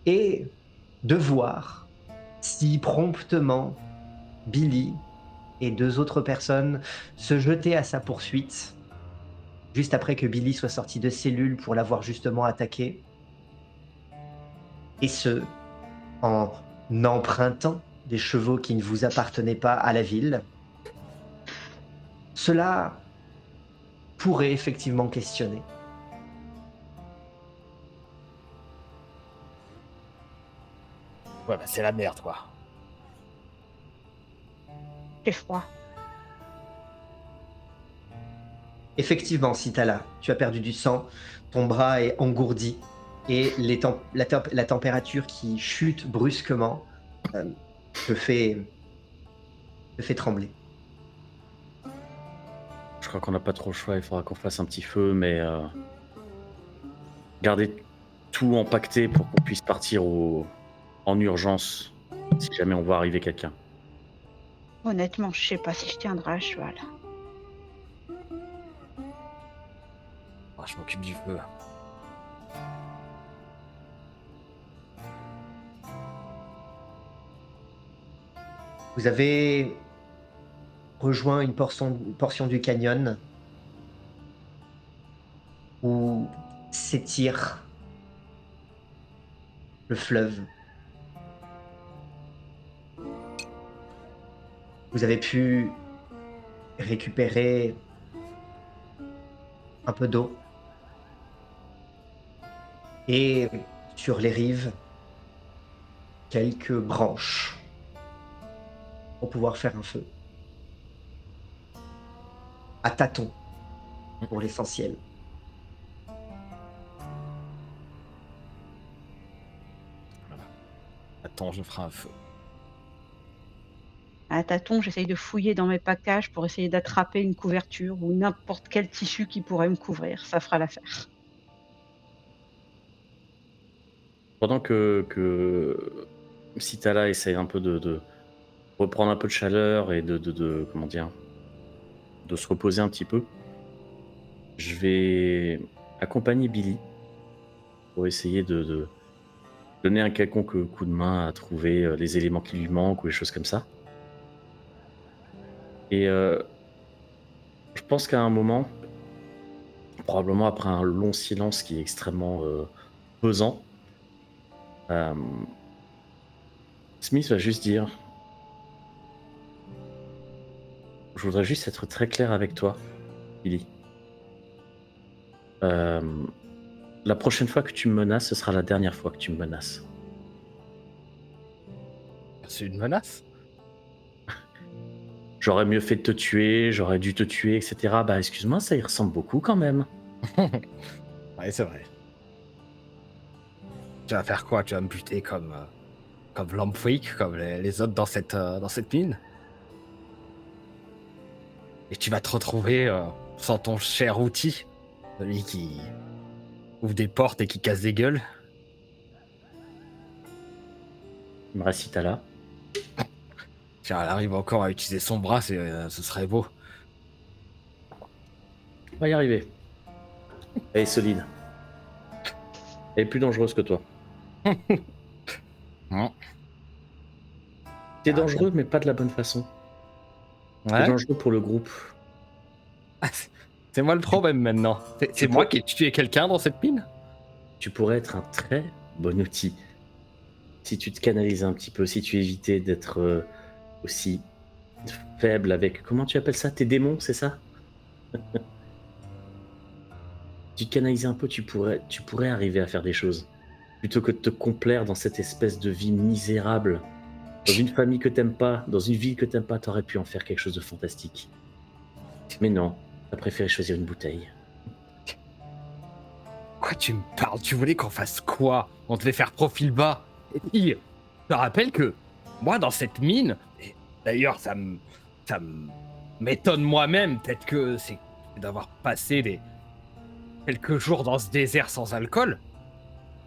Et de voir si promptement Billy et 2 autres personnes se jetaient à sa poursuite, juste après que Billy soit sorti de cellule pour l'avoir justement attaqué. Et ce, en empruntant des chevaux qui ne vous appartenaient pas à la ville. Cela pourrait effectivement questionner. Ouais, bah c'est la merde, quoi. J'ai froid. Effectivement, Citala, tu as perdu du sang, ton bras est engourdi et la température qui chute brusquement te fait trembler. Je crois qu'on n'a pas trop le choix, il faudra qu'on fasse un petit feu, mais garder tout empaqueté pour qu'on puisse partir en urgence si jamais on voit arriver quelqu'un. Honnêtement, je sais pas si je tiendrai à cheval. Oh, je m'occupe du feu. Vous avez rejoint une portion du canyon où s'étire le fleuve. Vous avez pu récupérer un peu d'eau. Et sur les rives, quelques branches pour pouvoir faire un feu. À tâtons, pour l'essentiel. Voilà. Attends, je ferai un feu. À tâtons, j'essaye de fouiller dans mes packages pour essayer d'attraper une couverture ou n'importe quel tissu qui pourrait me couvrir. Ça fera l'affaire. Pendant que Citala essaye un peu de reprendre un peu de chaleur et comment dire, de se reposer un petit peu, je vais accompagner Billy pour essayer de donner un quelconque coup de main à trouver les éléments qui lui manquent ou des choses comme ça. Et je pense qu'à un moment, probablement après un long silence qui est extrêmement pesant, Smith va juste dire: je voudrais juste être très clair avec toi, Billy. La prochaine fois que tu me menaces, ce sera la dernière fois que tu me menaces. C'est une menace? J'aurais mieux fait de te tuer, j'aurais dû te tuer, etc. Bah excuse-moi, ça y ressemble beaucoup quand même. Ouais, c'est vrai. Tu vas faire quoi? Tu vas me buter comme Lampwick, comme les autres dans cette mine? Et tu vas te retrouver sans ton cher outil, celui qui ouvre des portes et qui casse des gueules? Il me reste Citala. Tiens, elle arrive encore à utiliser son bras, ce serait beau. On va y arriver. Elle est solide. Elle est plus dangereuse que toi. Non. T'es dangereux, mais pas de la bonne façon. T'es Ouais. dangereux pour le groupe. C'est moi le problème maintenant. C'est moi qui ai tué quelqu'un dans cette mine? Tu pourrais être un très bon outil. Si tu te canalisais un petit peu, si tu évitais d'être aussi faible avec... Comment tu appelles ça? Tes démons, c'est ça? Tu te canalisais un peu, tu pourrais arriver à faire des choses. Plutôt que de te complaire dans cette espèce de vie misérable. Dans une famille que t'aimes pas, dans une ville que t'aimes pas, t'aurais pu en faire quelque chose de fantastique. Mais non, t'as préféré choisir une bouteille. Quoi tu me parles? Tu voulais qu'on fasse quoi? On devait faire profil bas. Et puis, je te rappelle que moi, dans cette mine, et d'ailleurs, ça m'étonne moi-même, peut-être que c'est d'avoir passé quelques jours dans ce désert sans alcool.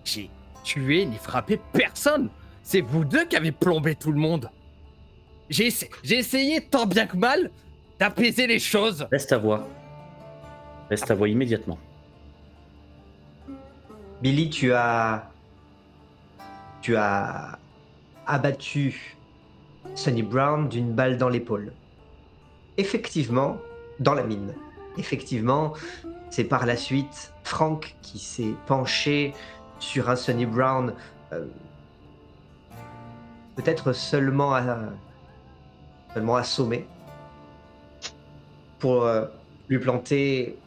J'ai tué ni frappé personne. C'est vous deux qui avez plombé tout le monde. J'ai essayé tant bien que mal d'apaiser les choses. Laisse ta voix. Laisse ta voix immédiatement. Billy, tu as abattu Sonny Brown d'une balle dans l'épaule. Effectivement, dans la mine. Effectivement, c'est par la suite Frank qui s'est penché sur un Sonny Brown, peut-être seulement assommé, pour lui planter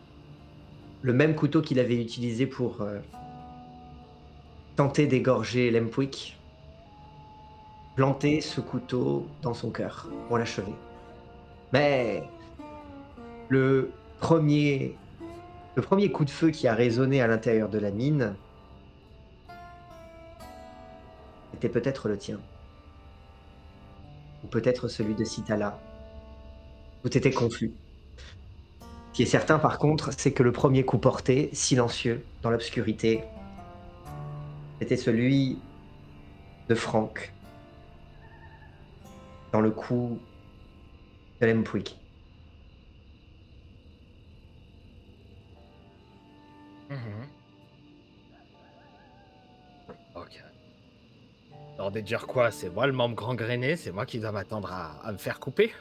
le même couteau qu'il avait utilisé pour tenter d'égorger Lempwick. Planter ce couteau dans son cœur pour l'achever. Mais le premier coup de feu qui a résonné à l'intérieur de la mine était peut-être le tien. Ou peut-être celui de Citala. Tout était confus. Ce qui est certain par contre, c'est que le premier coup porté, silencieux, dans l'obscurité, c'était celui de Frank. Dans le coup de Lempwick. Ok. Alors de dire quoi? C'est moi le membre gangréné, c'est moi qui dois m'attendre à me faire couper?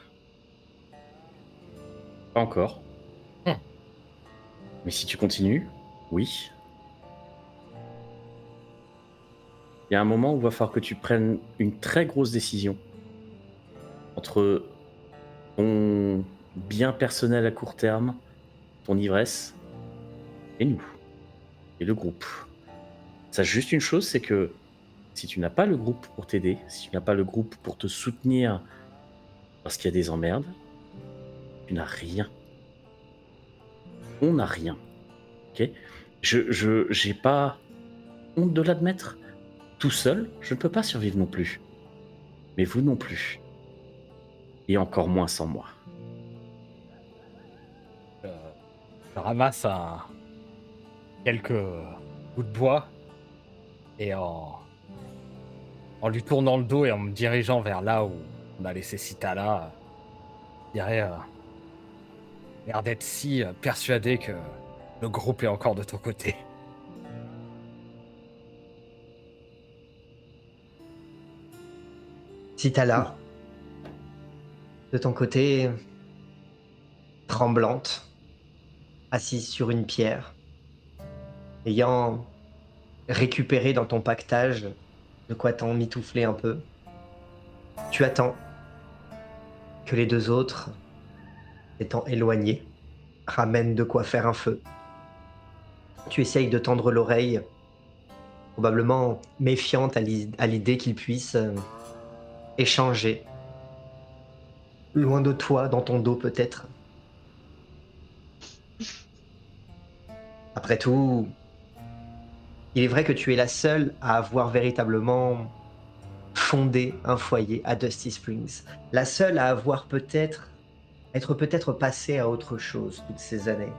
Pas encore. Hmm. Mais si tu continues, oui. Il y a un moment où il va falloir que tu prennes une très grosse décision entre ton bien personnel à court terme, ton ivresse, et nous, et le groupe. Sache juste une chose, c'est que si tu n'as pas le groupe pour t'aider, si tu n'as pas le groupe pour te soutenir parce qu'il y a des emmerdes, tu n'as rien. On n'a rien. Ok? J'ai pas honte de l'admettre. Tout seul, je ne peux pas survivre non plus. Mais vous non plus. Et encore moins sans moi. Je ramasse quelques bouts de bois et en lui tournant le dos et en me dirigeant vers là où on a laissé Citala, je dirais, l'air d'être si persuadé que le groupe est encore de ton côté. Citala, de ton côté, tremblante, assise sur une pierre, ayant récupéré dans ton pactage de quoi t'en mitoufler un peu. Tu attends que les deux autres, étant éloignés, ramènent de quoi faire un feu. Tu essayes de tendre l'oreille, probablement méfiante à l'idée qu'ils puissent échanger. Loin de toi, dans ton dos peut-être. Après tout, il est vrai que tu es la seule à avoir véritablement fondé un foyer à Dusty Springs. La seule à avoir être peut-être passée à autre chose toutes ces années.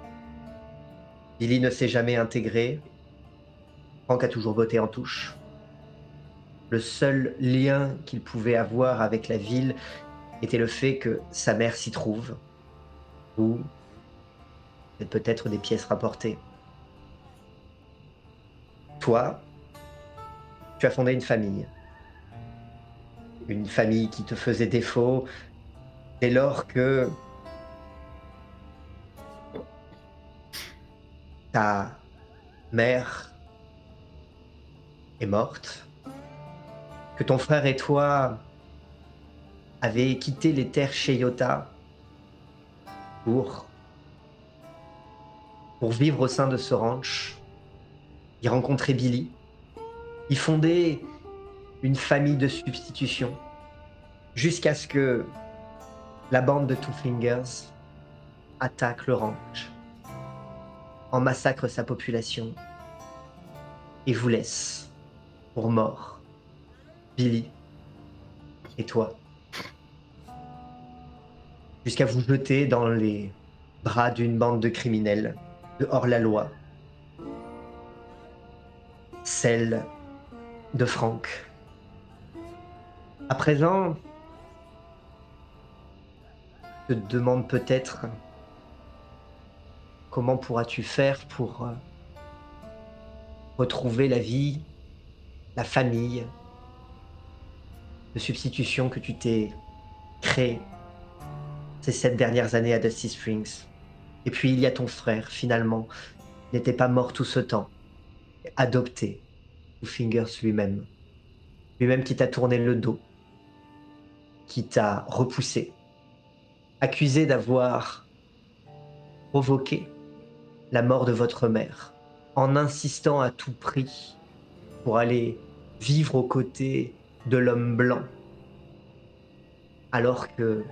Billy ne s'est jamais intégré. Frank a toujours voté en touche. Le seul lien qu'il pouvait avoir avec la ville était le fait que sa mère s'y trouve. Ou peut-être des pièces rapportées. Toi, tu as fondé une famille. Une famille qui te faisait défaut dès lors que ta mère est morte, que ton frère et toi avez quitté les terres Sheyota pour vivre au sein de ce ranch, y rencontrer Billy, y fonder une famille de substitution, jusqu'à ce que la bande de Two Fingers attaque le ranch, en massacre sa population et vous laisse pour mort, Billy et toi, jusqu'à vous jeter dans les bras d'une bande de criminels de hors-la-loi, celle de Frank. À présent, te demande peut-être comment pourras-tu faire pour retrouver la vie, la famille, de substitution que tu t'es créée ces 7 dernières années à Dusty Springs. Et puis il y a ton frère, finalement, il n'était pas mort tout ce temps, adopté, Two Fingers lui-même qui t'a tourné le dos, qui t'a repoussé, accusé d'avoir provoqué la mort de votre mère, en insistant à tout prix pour aller vivre aux côtés de l'homme blanc, alors que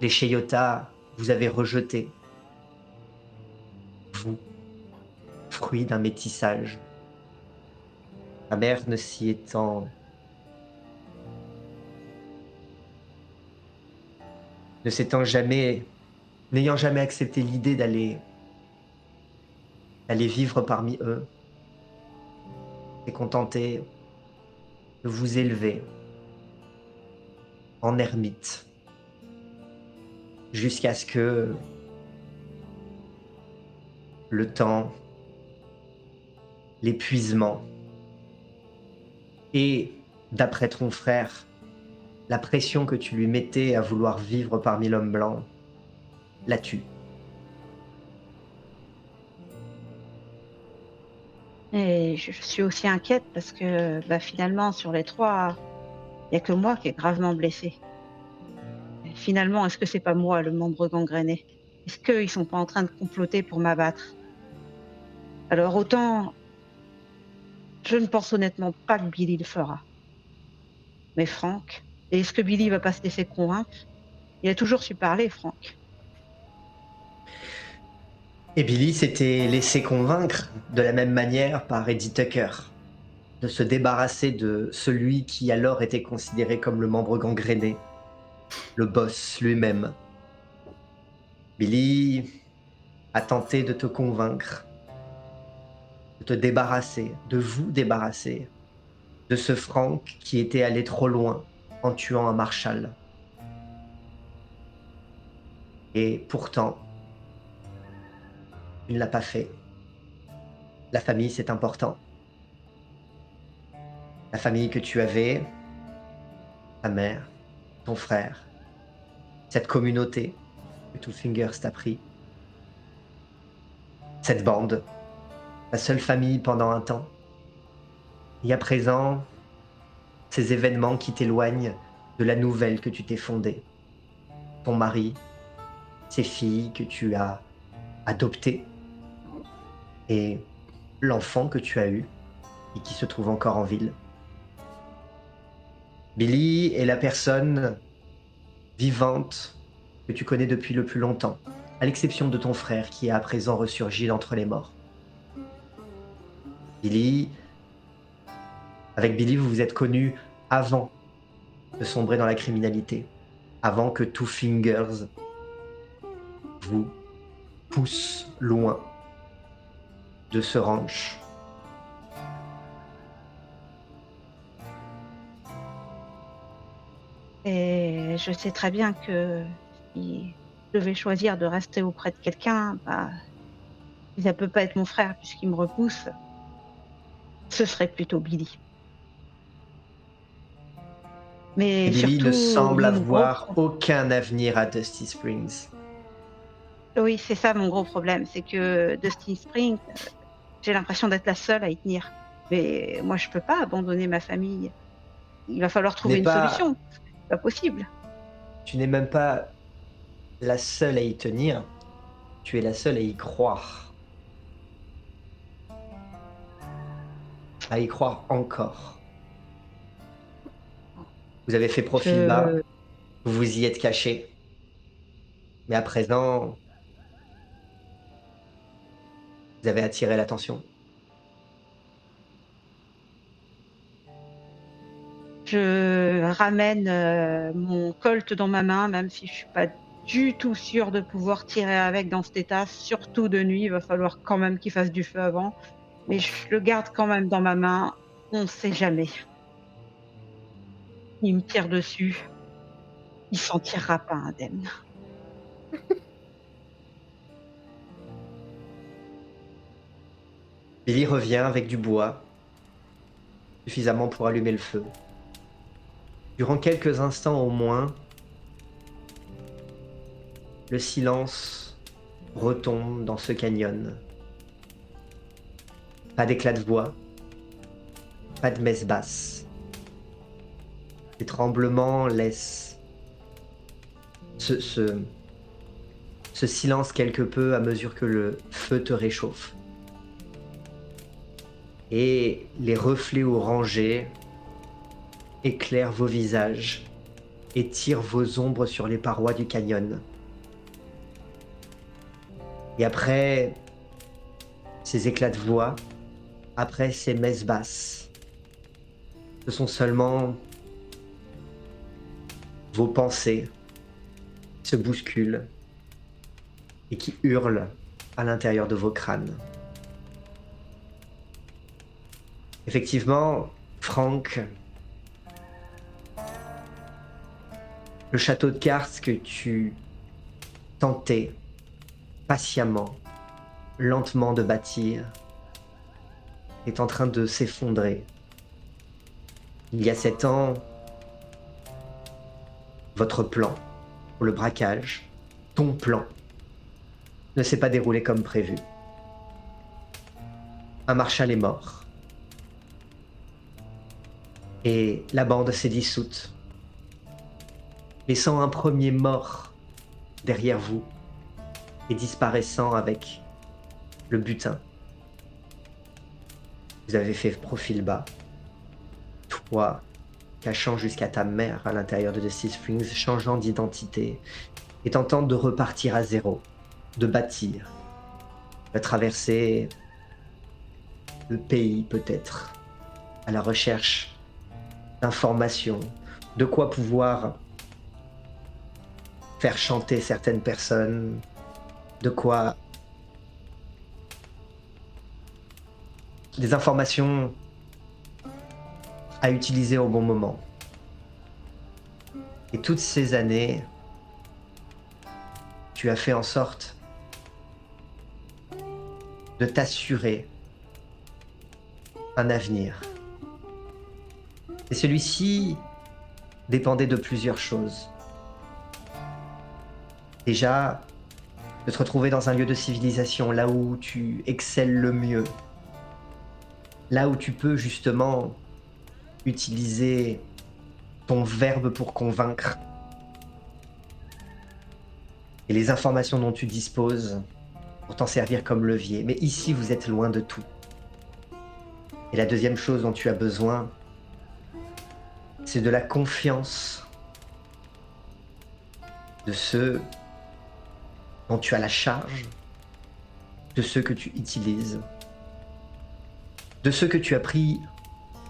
les Cheyota vous avez rejeté, vous, fruit d'un métissage. Ta mère ne s'étant jamais, n'ayant jamais accepté l'idée d'aller vivre parmi eux, s'est contentée de vous élever en ermite, jusqu'à ce que le temps, l'épuisement et, d'après ton frère, la pression que tu lui mettais à vouloir vivre parmi l'homme blanc la tue. Et je suis aussi inquiète parce que finalement, sur les trois, il n'y a que moi qui est gravement blessée. Et finalement, est-ce que c'est pas moi le membre gangréné? Est-ce qu'ils sont pas en train de comploter pour m'abattre? Alors autant, je ne pense honnêtement pas que Billy le fera. Mais Franck, et est-ce que Billy va pas se laisser convaincre? Il a toujours su parler, Franck. Et Billy s'était laissé convaincre de la même manière par Eddie Tucker de se débarrasser de celui qui alors était considéré comme le membre gangréné, le boss lui-même. Billy a tenté de te convaincre, de te débarrasser, de vous débarrasser de ce Frank qui était allé trop loin en tuant un Marshall. Et pourtant, tu ne l'as pas fait. La famille, c'est important. La famille que tu avais, ta mère, ton frère, cette communauté que Two Fingers t'a pris, cette bande, ta seule famille pendant un temps. Et à présent, ces événements qui t'éloignent de la nouvelle que tu t'es fondée. Ton mari, ces filles que tu as adoptées et l'enfant que tu as eu et qui se trouve encore en ville. Billy est la personne vivante que tu connais depuis le plus longtemps, à l'exception de ton frère qui est à présent ressurgi d'entre les morts. Avec Billy, vous vous êtes connus avant de sombrer dans la criminalité, avant que Two Fingers vous pousse loin de ce ranch. Et je sais très bien que si je devais choisir de rester auprès de quelqu'un, si ça peut pas être mon frère puisqu'il me repousse, ce serait plutôt Billy. Mais Et Billy surtout, ne semble mon gros avoir aucun avenir à Dusty Springs. oui, c'est ça mon gros problème, c'est que Dusty Spring, j'ai l'impression d'être la seule à y tenir. Mais moi, je peux pas abandonner ma famille. Il va falloir trouver une solution. C'est pas possible. Tu n'es même pas la seule à y tenir, tu es la seule à y croire. À y croire encore. Vous avez fait profil bas, vous vous y êtes caché. Mais à présent, vous avez attiré l'attention. Je ramène mon Colt dans ma main, même si je suis pas du tout sûre de pouvoir tirer avec dans cet état, surtout de nuit. Il va falloir quand même qu'il fasse du feu avant. Mais je le garde quand même dans ma main. On ne sait jamais. Il me tire dessus. Il s'en tirera pas indemne. Billy revient avec du bois, suffisamment pour allumer le feu. Durant quelques instants au moins, le silence retombe dans ce canyon. Pas d'éclat de voix, pas de messe basse. Les tremblements laissent ce silence quelque peu à mesure que le feu te réchauffe. Et les reflets orangés éclairent vos visages et tirent vos ombres sur les parois du canyon. Et après ces éclats de voix, après ces messes basses, ce sont seulement vos pensées qui se bousculent et qui hurlent à l'intérieur de vos crânes. Effectivement, Franck, le château de cartes que tu tentais patiemment, lentement de bâtir, est en train de s'effondrer. Il y a 7 ans, votre plan pour le braquage, ton plan, ne s'est pas déroulé comme prévu. Un marshal est mort. Et la bande s'est dissoute, laissant un premier mort derrière vous et disparaissant avec le butin. Vous avez fait profil bas, toi cachant jusqu'à ta mère à l'intérieur de Dusty Springs, changeant d'identité et tentant de repartir à zéro, de bâtir, de traverser le pays peut-être, à la recherche d'informations, de quoi pouvoir faire chanter certaines personnes, de quoi... des informations à utiliser au bon moment. Et toutes ces années, tu as fait en sorte de t'assurer un avenir. Et celui-ci dépendait de plusieurs choses. Déjà, de te retrouver dans un lieu de civilisation, là où tu excelles le mieux. Là où tu peux justement utiliser ton verbe pour convaincre. Et les informations dont tu disposes pour t'en servir comme levier. Mais ici, vous êtes loin de tout. Et la deuxième chose dont tu as besoin, c'est de la confiance de ceux dont tu as la charge, de ceux que tu utilises, de ceux que tu as pris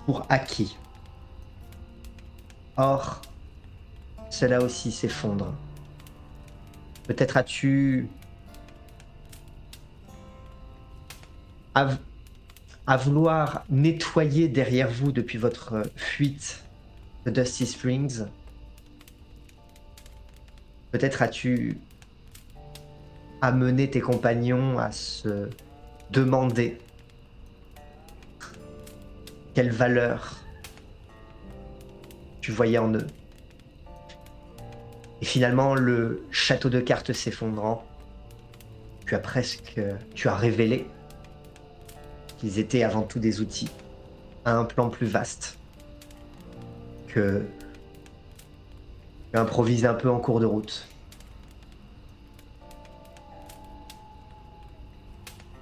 pour acquis. Or, cela aussi s'effondre. Peut-être as-tu à vouloir nettoyer derrière vous depuis votre fuite de Dusty Springs. Peut-être as-tu amené tes compagnons à se demander quelle valeur tu voyais en eux. Et finalement, le château de cartes s'effondrant, tu as révélé qu'ils étaient avant tout des outils à un plan plus vaste que improviser un peu en cours de route.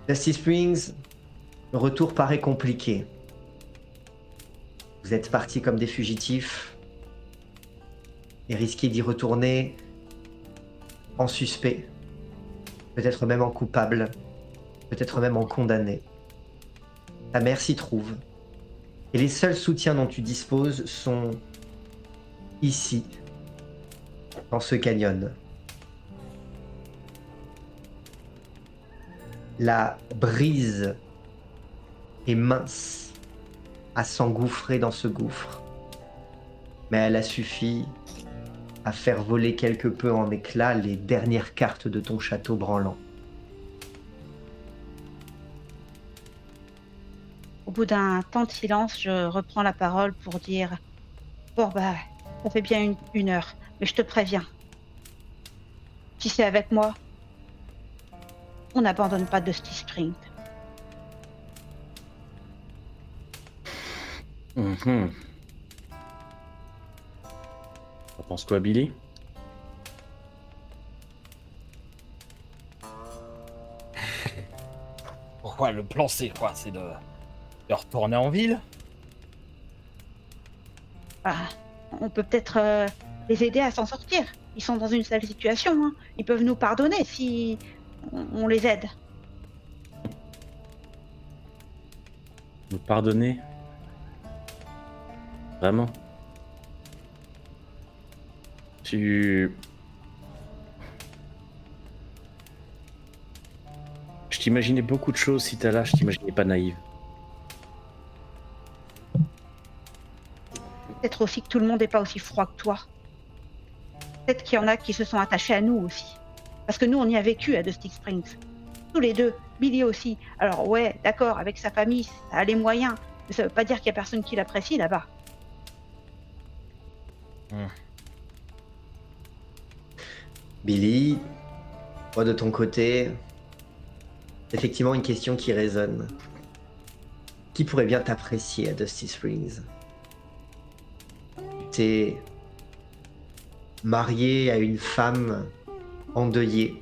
Dusty Springs, le retour paraît compliqué. Vous êtes partis comme des fugitifs et risquez d'y retourner en suspect, peut-être même en coupable, peut-être même en condamné. Ta mère s'y trouve. Et les seuls soutiens dont tu disposes sont ici, dans ce canyon. La brise est mince à s'engouffrer dans ce gouffre, mais elle a suffi à faire voler quelque peu en éclats les dernières cartes de ton château branlant. Au bout d'un temps de silence, je reprends la parole pour dire: «Bon, bah, ça fait bien une heure, mais je te préviens, si c'est avec moi, on n'abandonne pas Dusty Spring.» Mhm. T'en penses quoi, Billy? Pourquoi le plan c'est quoi? C'est de retourner en ville? Bah, on peut peut-être, les aider à s'en sortir. Ils sont dans une sale situation, hein. Ils peuvent nous pardonner si on les aide. Nous pardonner? Vraiment? Tu... Je t'imaginais beaucoup de choses si t'es là, je t'imaginais pas naïve. Peut-être aussi que tout le monde n'est pas aussi froid que toi. Peut-être qu'il y en a qui se sont attachés à nous aussi. Parce que nous, on y a vécu à Dusty Springs. Tous les deux. Billy aussi. Alors ouais, d'accord, avec sa famille, ça a les moyens. Mais ça veut pas dire qu'il y a personne qui l'apprécie là-bas. Billy, toi de ton côté, effectivement une question qui résonne. Qui pourrait bien t'apprécier à Dusty Springs? T'es marié à une femme endeuillée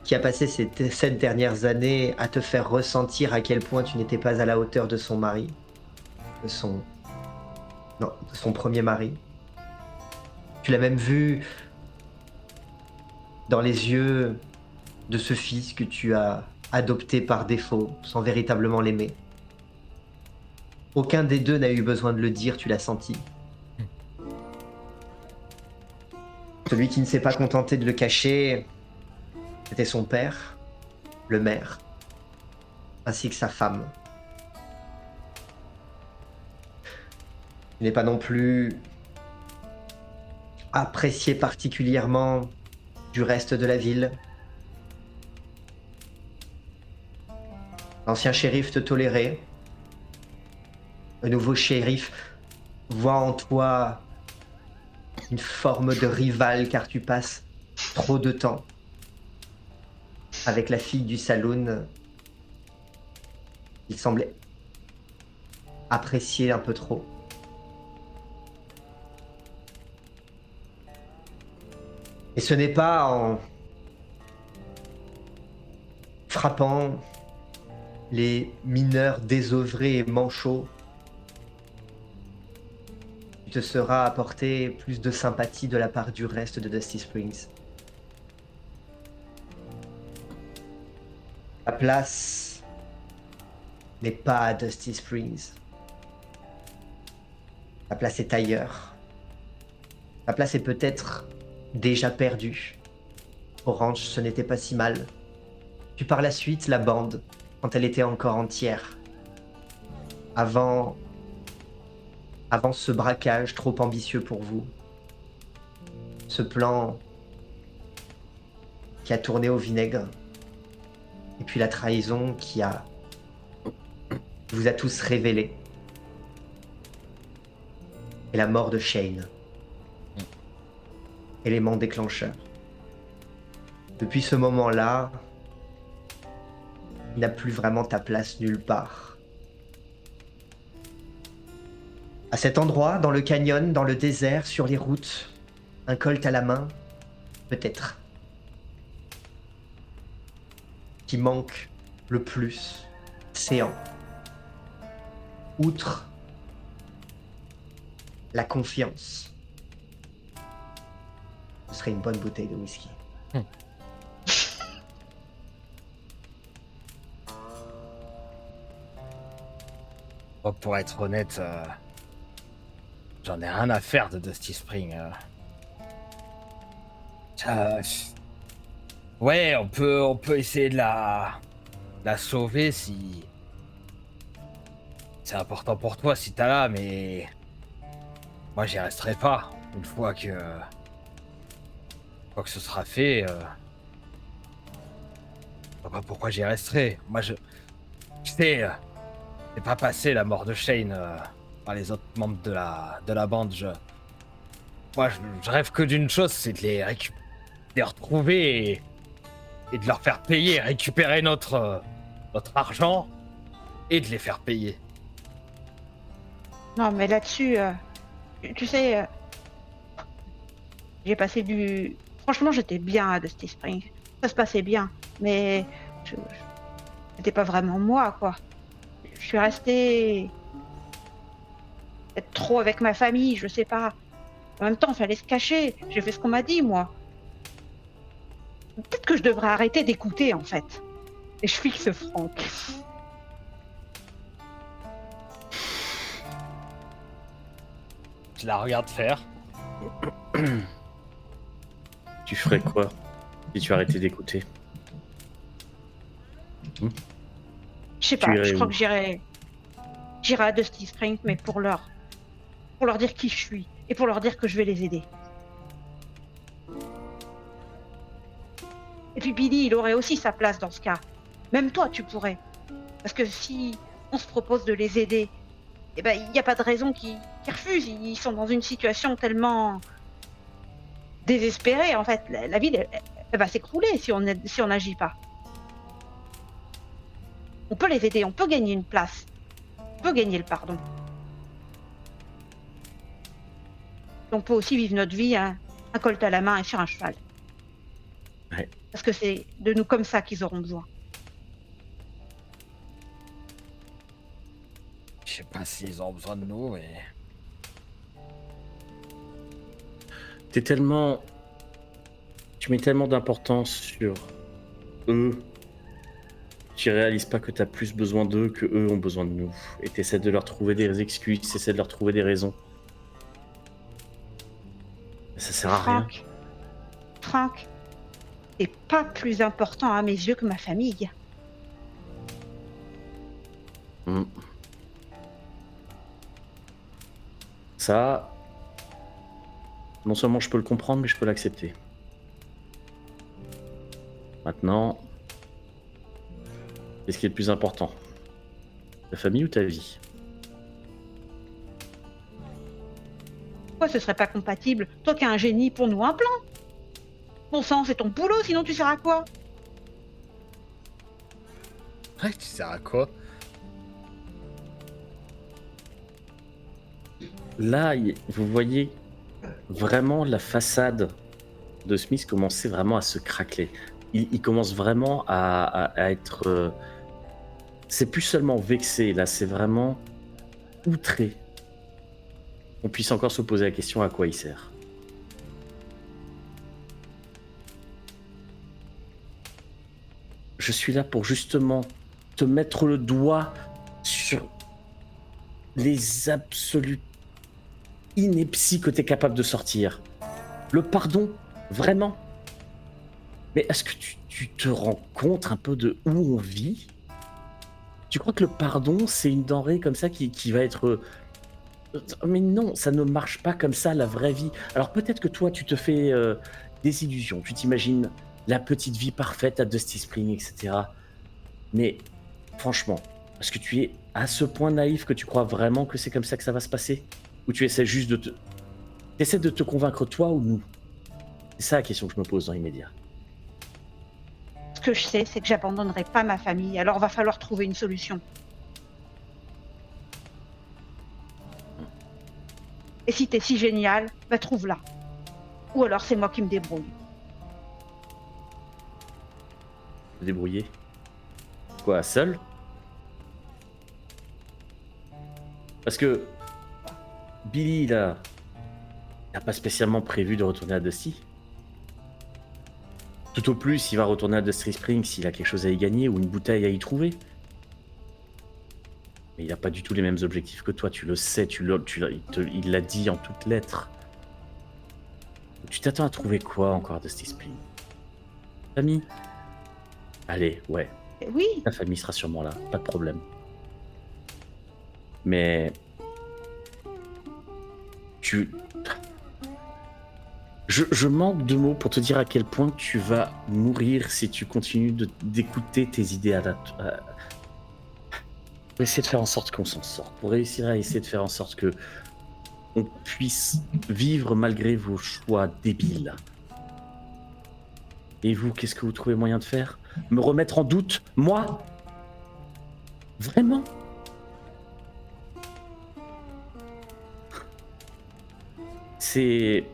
qui a passé ces 7 dernières années à te faire ressentir à quel point tu n'étais pas à la hauteur de son mari, de son... Non, de son premier mari. Tu l'as même vu dans les yeux de ce fils que tu as adopté par défaut, sans véritablement l'aimer. Aucun des deux n'a eu besoin de le dire, tu l'as senti. Celui qui ne s'est pas contenté de le cacher, c'était son père, le maire, ainsi que sa femme. Il n'est pas non plus apprécié particulièrement du reste de la ville. L'ancien shérif te tolérait. Le nouveau shérif voit en toi une forme de rival car tu passes trop de temps avec la fille du saloon. Il semblait apprécier un peu trop. Et ce n'est pas en frappant les mineurs désœuvrés et manchots que tu te seras apporté plus de sympathie de la part du reste de Dusty Springs. La place n'est pas à Dusty Springs. La place est ailleurs. La place est peut-être déjà perdue. Orange, ce n'était pas si mal. Puis par la suite, la bande, quand elle était encore entière. Avant ce braquage trop ambitieux pour vous. Ce plan qui a tourné au vinaigre. Et puis la trahison qui vous a tous révélé. Et la mort de Shane. Élément déclencheur. Depuis ce moment-là, il n'a plus vraiment ta place nulle part. À cet endroit, dans le canyon, dans le désert, sur les routes, un colt à la main, peut-être. Qui manque le plus, Céan. Outre la confiance, ce serait une bonne bouteille de whisky. Oh, pour être honnête, j'en ai rien à faire de Dusty Spring. Ouais, on peut essayer de la sauver si c'est important pour toi, si t'as là, mais moi j'y resterai pas. Une fois que ce sera fait, je vois pas pourquoi j'y resterai. Moi je sais, c'est pas passé la mort de Shane par les autres membres de la bande. Moi, je rêve que d'une chose, c'est de les retrouver et de leur faire payer, récupérer notre argent et de les faire payer. Non, mais là-dessus, tu sais, j'ai passé du... Franchement, j'étais bien à Dusty Spring. Ça se passait bien, mais c'était pas vraiment moi, quoi. Je suis restée peut-être trop avec ma famille, je sais pas. En même temps, il fallait se cacher. J'ai fait ce qu'on m'a dit, moi. Peut-être que je devrais arrêter d'écouter, en fait. Et je fixe Franck. Je la regarde faire. Tu ferais quoi si tu arrêtais d'écouter? Je sais Tu pas, irais je crois où? que j'irai à Dusty Spring, mais pour leur dire qui je suis et pour leur dire que je vais les aider. Et puis Billy, il aurait aussi sa place dans ce cas. Même toi, tu pourrais. Parce que si on se propose de les aider, eh ben, il n'y a pas de raison qu'ils refusent. Ils sont dans une situation tellement désespérée, en fait. La ville, elle va s'écrouler si on n'agit pas. On peut les aider, on peut gagner une place. On peut gagner le pardon. On peut aussi vivre notre vie un colt à la main et sur un cheval. Ouais. Parce que c'est de nous comme ça qu'ils auront besoin. Je sais pas s'ils ont besoin de nous, mais... Tu mets tellement d'importance sur eux. Tu réalises pas que t'as plus besoin d'eux que eux ont besoin de nous. Et t'essaies de leur trouver des excuses, t'essaies de leur trouver des raisons. Mais ça sert à rien. Franck, c'est pas plus important à mes yeux que ma famille. Ça, non seulement je peux le comprendre, mais je peux l'accepter. Maintenant, qu'est-ce qui est le plus important? Ta famille ou ta vie? Pourquoi ce serait pas compatible? Toi qui es un génie, pour nous un plan. Bon sang, c'est ton boulot, sinon tu sers à quoi? Ouais, tu sers à quoi? Là, vous voyez vraiment la façade de Smith commencer vraiment à se craqueler. Il commence vraiment à être... c'est plus seulement vexé, là, c'est vraiment outré. On puisse encore se poser la question à quoi il sert. Je suis là pour justement te mettre le doigt sur les absolues inepties que tu es capable de sortir. Le pardon, vraiment. Mais est-ce que tu te rends compte un peu de où on vit? Tu crois que le pardon, c'est une denrée comme ça qui va être... Mais non, ça ne marche pas comme ça, la vraie vie. Alors peut-être que toi, tu te fais des illusions. Tu t'imagines la petite vie parfaite à Dusty Spring, etc. Mais franchement, est-ce que tu es à ce point naïf que tu crois vraiment que c'est comme ça que ça va se passer? Ou tu essaies juste de te... T'essaies de te convaincre toi ou nous? C'est ça la question que je me pose dans l'immédiat. Ce que je sais, c'est que j'abandonnerai pas ma famille, alors va falloir trouver une solution. Et si t'es si génial, bah trouve-la. Ou alors c'est moi qui me débrouille. Te débrouiller? Quoi, seul? Parce que Billy, là, n'a pas spécialement prévu de retourner à Dusty. Tout au plus, il va retourner à Dusty Spring s'il a quelque chose à y gagner ou une bouteille à y trouver. Mais il n'a pas du tout les mêmes objectifs que toi, tu le sais, il l'a dit en toutes lettres. Tu t'attends à trouver quoi encore à Dusty Spring? Famille? Allez, ouais, Oui, ta famille sera sûrement là, pas de problème. Mais... Je manque de mots pour te dire à quel point tu vas mourir si tu continues d'écouter tes idées Pour essayer de faire en sorte qu'on s'en sorte, pour réussir à essayer de faire en sorte que on puisse vivre malgré vos choix débiles. Et vous, qu'est-ce que vous trouvez moyen de faire? Me remettre en doute? Moi? Vraiment? C'est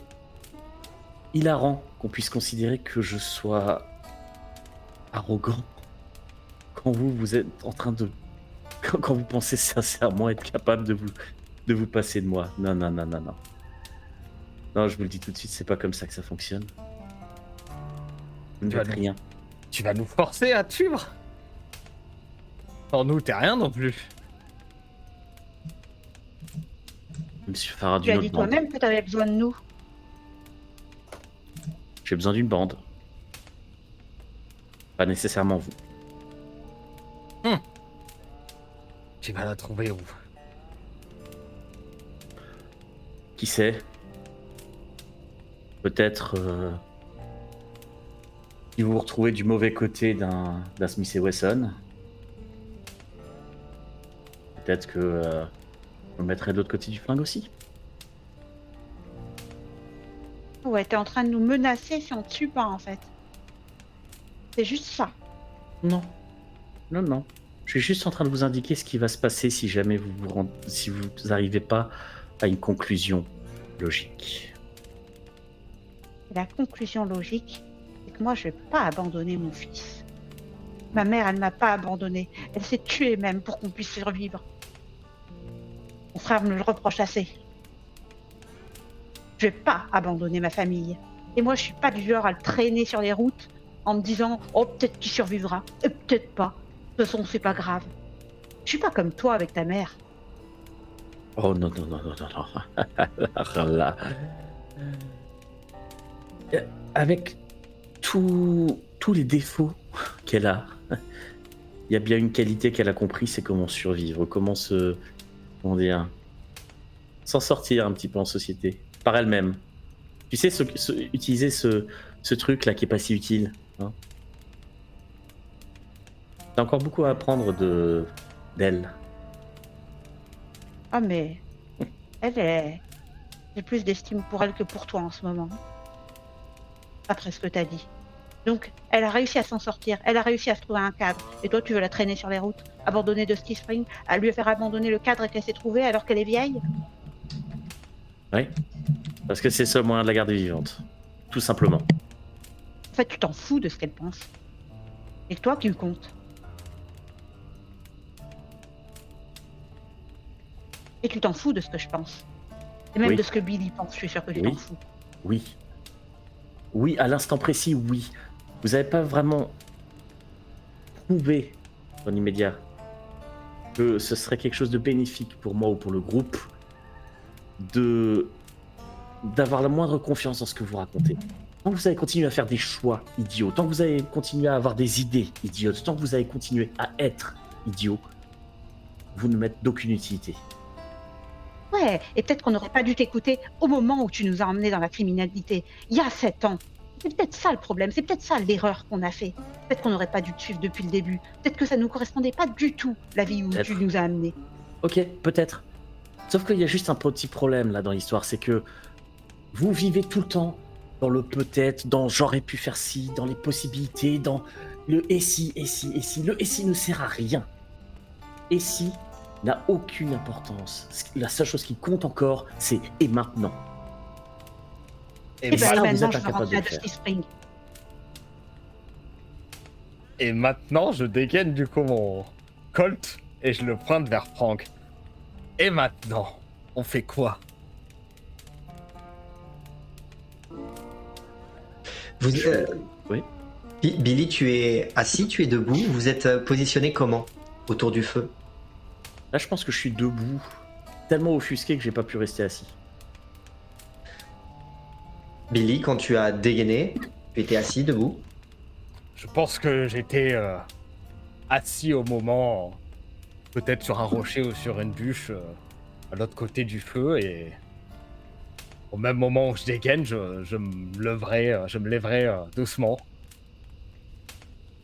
hilarant qu'on puisse considérer que je sois arrogant quand vous êtes en train de... Quand vous pensez sincèrement être capable de vous passer de moi. Non, non, non, non, non. Non, je vous le dis tout de suite, c'est pas comme ça que ça fonctionne. Vous ne Tu vas faites nous- rien. Tu vas nous forcer à te suivre? Sans nous, t'es rien non plus. Monsieur Farah Tu as d'une dit autre bande. toi-même que tu avais besoin de nous. J'ai besoin d'une bande. Pas nécessairement vous. Tu vas la trouver où? Qui sait? Peut-être si vous vous retrouvez du mauvais côté d'un Smith et Wesson, peut-être que je me mettrai de l'autre côté du flingue aussi. Ouais, t'es en train de nous menacer si on te tue pas, en fait. C'est juste ça. Non. Non, non. Je suis juste en train de vous indiquer ce qui va se passer si jamais si vous n'arrivez pas à une conclusion logique. Et la conclusion logique, c'est que moi, je vais pas abandonner mon fils. Ma mère, elle m'a pas abandonné. Elle s'est tuée même pour qu'on puisse survivre. Mon frère me le reproche assez. Je vais pas abandonner ma famille. Et moi, je suis pas du genre à le traîner sur les routes en me disant « Oh, peut-être qu'il survivra, et peut-être pas. De toute façon, c'est pas grave. » Je suis pas comme toi avec ta mère. Oh non, non, non, non, non, non. Alors là. Avec tous les défauts qu'elle a, il y a bien une qualité qu'elle a compris, c'est comment survivre, comment comment dire, s'en sortir un petit peu en société, par elle-même. Tu sais, utiliser ce truc-là qui est pas si utile. Hein. T'as encore beaucoup à apprendre d'elle. Ah, mais elle est... J'ai plus d'estime pour elle que pour toi en ce moment. Après ce que t'as dit. Donc, elle a réussi à s'en sortir. Elle a réussi à se trouver un cadre. Et toi, tu veux la traîner sur les routes, abandonner Dusty Spring, à lui faire abandonner le cadre qu'elle s'est trouvé alors qu'elle est vieille? Oui, parce que c'est le seul moyen de la garder vivante. Tout simplement. En fait, tu t'en fous de ce qu'elle pense. Et que toi, tu comptes. Et tu t'en fous de ce que je pense. Et même Oui. de ce que Billy pense, je suis sûre que tu Oui. t'en fous. Oui. Oui, à l'instant précis, oui. Vous n'avez pas vraiment prouvé dans l'immédiat que ce serait quelque chose de bénéfique pour moi ou pour le groupe d'avoir la moindre confiance dans ce que vous racontez. Tant que vous allez continuer à faire des choix idiots, tant que vous allez continuer à avoir des idées idiotes, tant que vous allez continuer à être idiot, vous ne m'êtes d'aucune utilité. Ouais, et peut-être qu'on n'aurait pas dû t'écouter au moment où tu nous as emmenés dans la criminalité, il y a 7 ans. C'est peut-être ça le problème, c'est peut-être ça l'erreur qu'on a fait. Peut-être qu'on n'aurait pas dû te suivre depuis le début. Peut-être que ça ne nous correspondait pas du tout, la vie où Peut-être. tu nous as amenés. Ok, peut-être. Sauf qu'il y a juste un petit problème là dans l'histoire, c'est que vous vivez tout le temps dans le peut-être, dans j'aurais pu faire ci, dans les possibilités, dans le et si, et si, et si. Le et si ne sert à rien. Et si n'a aucune importance. La seule chose qui compte encore, c'est et maintenant. Et, Et ça, ben vous maintenant, êtes je vais incapable rentrer de à le faire. Dusty Spring. et maintenant, je dégaine du coup mon Colt et je le pointe vers Franck. Et maintenant, on fait quoi? Oui. Billy, tu es assis, tu es debout, vous êtes positionné comment autour du feu? Là, je pense que je suis debout, tellement offusqué que j'ai pas pu rester assis. Billy, quand tu as dégainé, tu étais assis, debout? Je pense que j'étais assis au moment, peut-être sur un rocher ou sur une bûche, à l'autre côté du feu, et au même moment où je dégaine, je me lèverai doucement.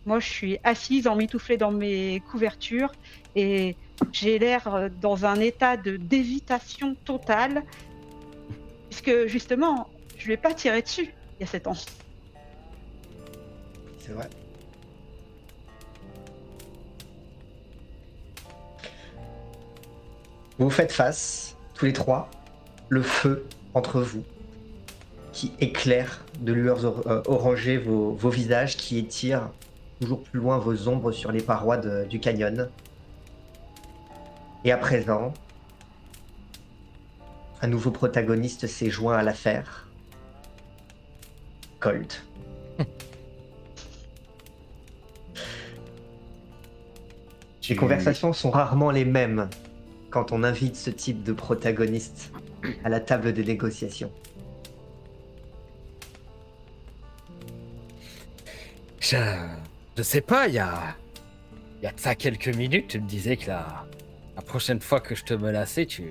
Moi, je suis assise, emmitouflée dans mes couvertures et j'ai l'air dans un état d'évitation totale, puisque justement, je lui ai pas tiré dessus il y a 7 ans. C'est vrai. Vous faites face, tous les trois, le feu entre vous, qui éclaire de lueurs orangées vos visages, qui étire toujours plus loin vos ombres sur les parois du canyon. Et à présent, un nouveau protagoniste s'est joint à l'affaire. Colt. Les conversations sont rarement les mêmes quand on invite ce type de protagoniste à la table des négociations. Je sais pas, il y a de ça quelques minutes, tu me disais que la prochaine fois que je te menaçais, tu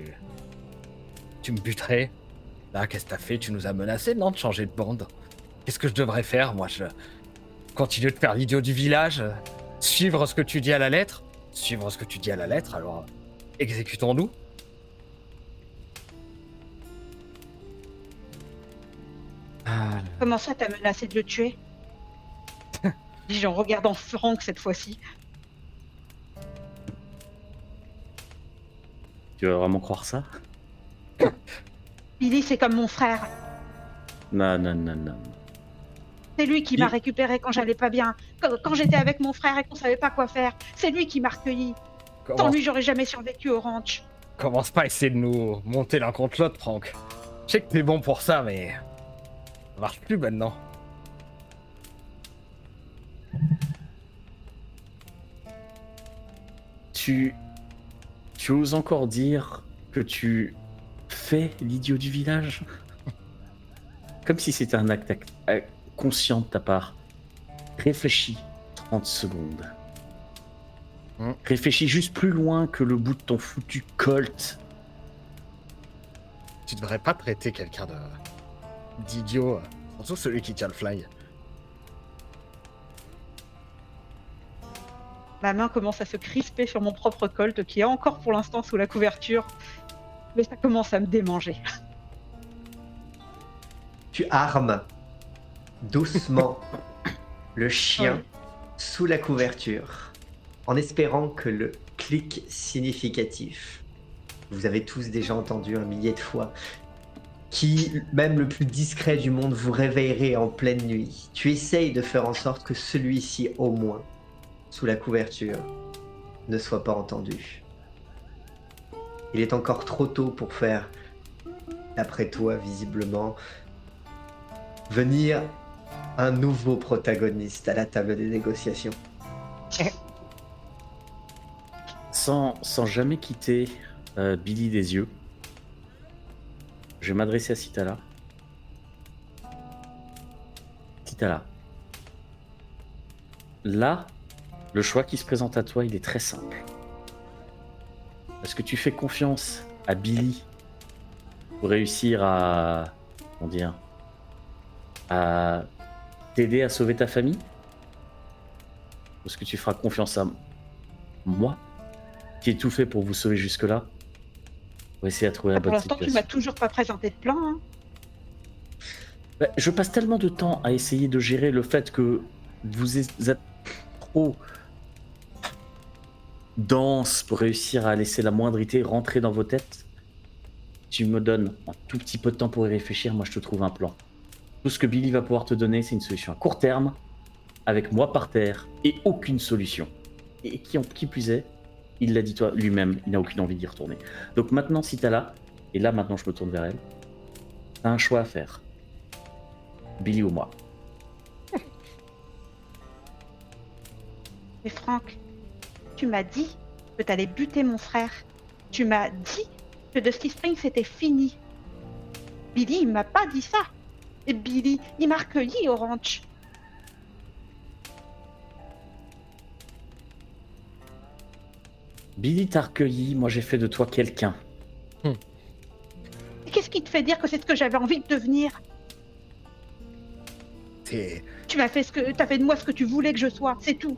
me buterais. Là, qu'est-ce que t'as fait? Tu nous as menacés, non, de changer de bande? Qu'est-ce que je devrais faire? Moi, je continue de faire l'idiot du village, suivre ce que tu dis à la lettre? Suivre ce que tu dis à la lettre, alors exécutons-nous. Comment ça, t'as menacé de le tuer? Dis-je en regardant Franck cette fois-ci. Tu vas vraiment croire ça? Billy, c'est comme mon frère. Non, non, non, non. C'est lui qui m'a récupéré quand j'allais pas bien. Quand j'étais avec mon frère et qu'on savait pas quoi faire. C'est lui qui m'a recueilli. Sans lui, j'aurais jamais survécu au ranch. Commence pas à essayer de nous monter l'un contre l'autre, Franck. Je sais que t'es bon pour ça, mais ça marche plus maintenant. Tu oses encore dire que tu fais l'idiot du village? Comme si c'était un acte conscient de ta part. Réfléchis 30 secondes. Réfléchis juste plus loin que le bout de ton foutu Colt. Tu devrais pas traiter quelqu'un d'idiot, surtout celui qui tient le fly. Ma main commence à se crisper sur mon propre Colt qui est encore pour l'instant sous la couverture. Mais ça commence à me démanger. Tu armes doucement le chien sous la couverture, en espérant que le clic significatif, vous avez tous déjà entendu 1 millier de fois, qui, même le plus discret du monde, vous réveillerait en pleine nuit. Tu essayes de faire en sorte que celui-ci, au moins, sous la couverture, ne soit pas entendu. Il est encore trop tôt pour faire, d'après toi, visiblement, venir un nouveau protagoniste à la table des négociations. Sans jamais quitter Billy des yeux, je vais m'adresser à Citala. Citala. Là, le choix qui se présente à toi, il est très simple. Est-ce que tu fais confiance à Billy pour réussir à... comment dire, à t'aider à sauver ta famille? Ou est-ce que tu feras confiance à moi, qui ai tout fait pour vous sauver jusque-là, pour essayer de trouver la Pour bonne l'instant, tu situation? m'as toujours pas présenté de plan. Hein. Bah, je passe tellement de temps à essayer de gérer le fait que vous êtes trop dense pour réussir à laisser la moindre idée rentrer dans vos têtes. Tu me donnes un tout petit peu de temps pour y réfléchir, moi je te trouve un plan. Tout ce que Billy va pouvoir te donner, c'est une solution à court terme, avec moi par terre, et aucune solution. Et qui plus est, il l'a dit toi lui-même, il n'a aucune envie d'y retourner. Donc maintenant, si t'as là, et là maintenant je me tourne vers elle, t'as un choix à faire. Billy ou moi. Mais Franck, tu m'as dit que t'allais buter mon frère. Tu m'as dit que Dusty Spring c'était fini. Billy, il m'a pas dit ça. Et Billy, il m'a recueilli au ranch. Billy t'a recueilli, moi j'ai fait de toi quelqu'un. Et qu'est-ce qui te fait dire que c'est ce que j'avais envie de devenir? Tu m'as fait t'as fait de moi ce que tu voulais que je sois, c'est tout.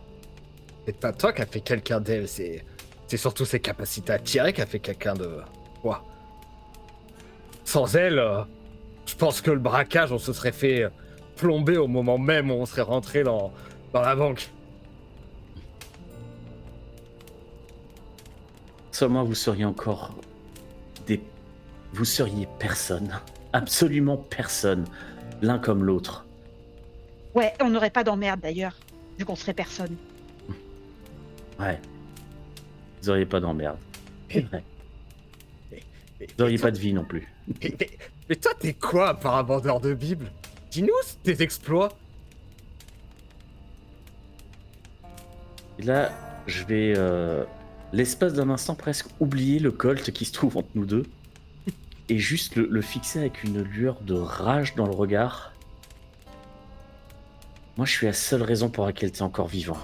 C'est pas toi qui a fait quelqu'un d'elle, c'est surtout ses capacités à tirer qui a fait quelqu'un de toi. Sans elle, je pense que le braquage, on se serait fait plomber au moment même où on serait rentré dans la banque. Seulement, vous seriez encore vous seriez personne. Absolument personne. L'un comme l'autre. Ouais, on n'aurait pas d'emmerde d'ailleurs, vu qu'on serait personne. Ouais. Vous auriez pas d'emmerde. C'est vrai. Mais Vous auriez toi, pas de vie non plus. mais toi, t'es quoi par un vendeur de Bible? Dis-nous tes exploits. Et là, je vais, l'espace d'un instant, presque oublier le Colt qui se trouve entre nous deux. Et juste le fixer avec une lueur de rage dans le regard. Moi, je suis la seule raison pour laquelle t'es encore vivant.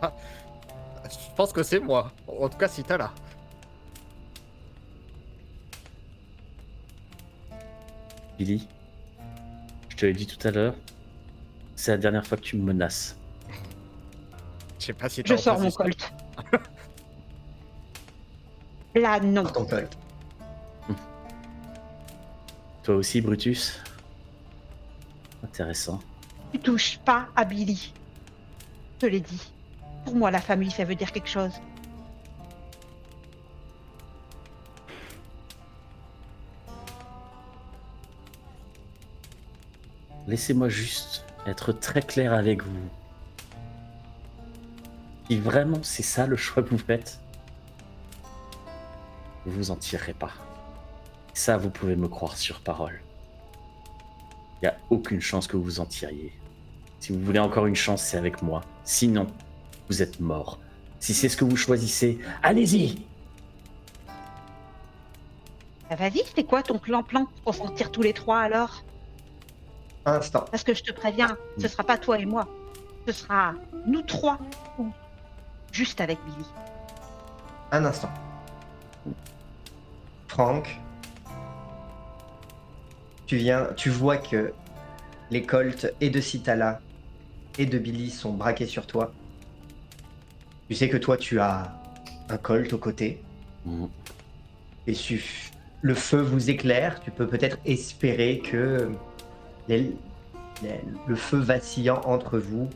Je pense que c'est moi. En tout cas, si t'as là. Billy, je te l'ai dit tout à l'heure, c'est la dernière fois que tu me menaces. Je sais pas si t'as Je sors mon entendu Colt. Là, non. Ton Colt. Toi aussi, Brutus? Intéressant. Tu touches pas à Billy. Je te l'ai dit. Pour moi, la famille, ça veut dire quelque chose. Laissez-moi juste être très clair avec vous. Si vraiment c'est ça le choix que vous faites, vous vous en tirerez pas. Ça, vous pouvez me croire sur parole. Il n'y a aucune chance que vous vous en tiriez. Si vous voulez encore une chance, c'est avec moi. Sinon, vous êtes mort. Si c'est ce que vous choisissez, allez-y! Ah, vas-y, c'est quoi ton plan pour s'en tire tous les trois alors? Instant. Parce que je te préviens, ce sera pas toi et moi. Ce sera nous trois. Ou juste avec Billy. Un instant. Franck, tu vois que les Colts et de Citala et de Billy sont braqués sur toi. Tu sais que toi, tu as un Colt au côté. Mhm. Et le feu vous éclaire. Tu peux peut-être espérer que le feu vacillant entre vous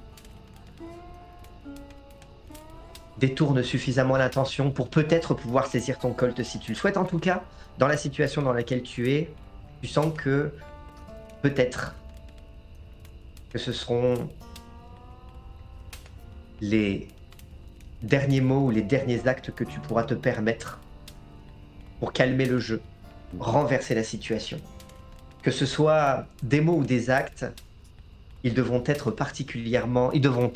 détourne suffisamment l'attention pour peut-être pouvoir saisir ton Colt si tu le souhaites. En tout cas, dans la situation dans laquelle tu es, tu sens que peut-être que ce seront les derniers mots ou les derniers actes que tu pourras te permettre pour calmer le jeu, renverser la situation. Que ce soit des mots ou des actes, ils devront être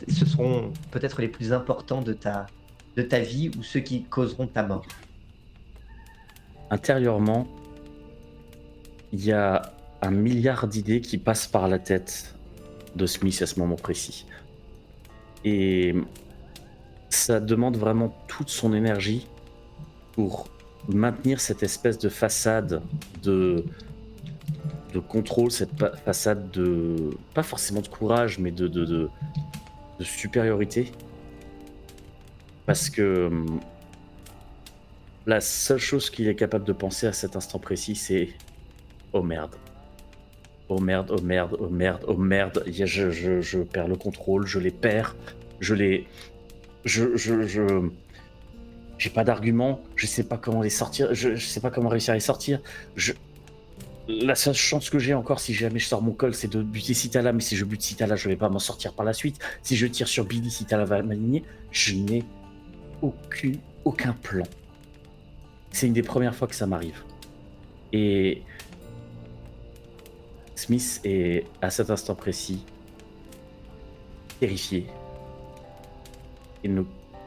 ce seront peut-être les plus importants de ta vie ou ceux qui causeront ta mort. Intérieurement, il y a un milliard d'idées qui passent par la tête de Smith à ce moment précis. Et ça demande vraiment toute son énergie pour maintenir cette espèce de façade de contrôle, cette façade de, pas forcément de courage, mais de supériorité. Parce que la seule chose qu'il est capable de penser à cet instant précis, c'est « Oh merde. Oh merde, oh merde, oh merde, oh merde. Je perds le contrôle, je les perds, j'ai pas d'argument, je sais pas comment les sortir, je sais pas comment réussir à les sortir. La seule chance que j'ai encore, si jamais je sors mon col, c'est de buter Citala, mais si je bute Citala, je vais pas m'en sortir par la suite. Si je tire sur Billy, Citala va m'aligner. Je n'ai aucun plan. C'est une des premières fois que ça m'arrive. Et Smith est, à cet instant précis, terrifié. Et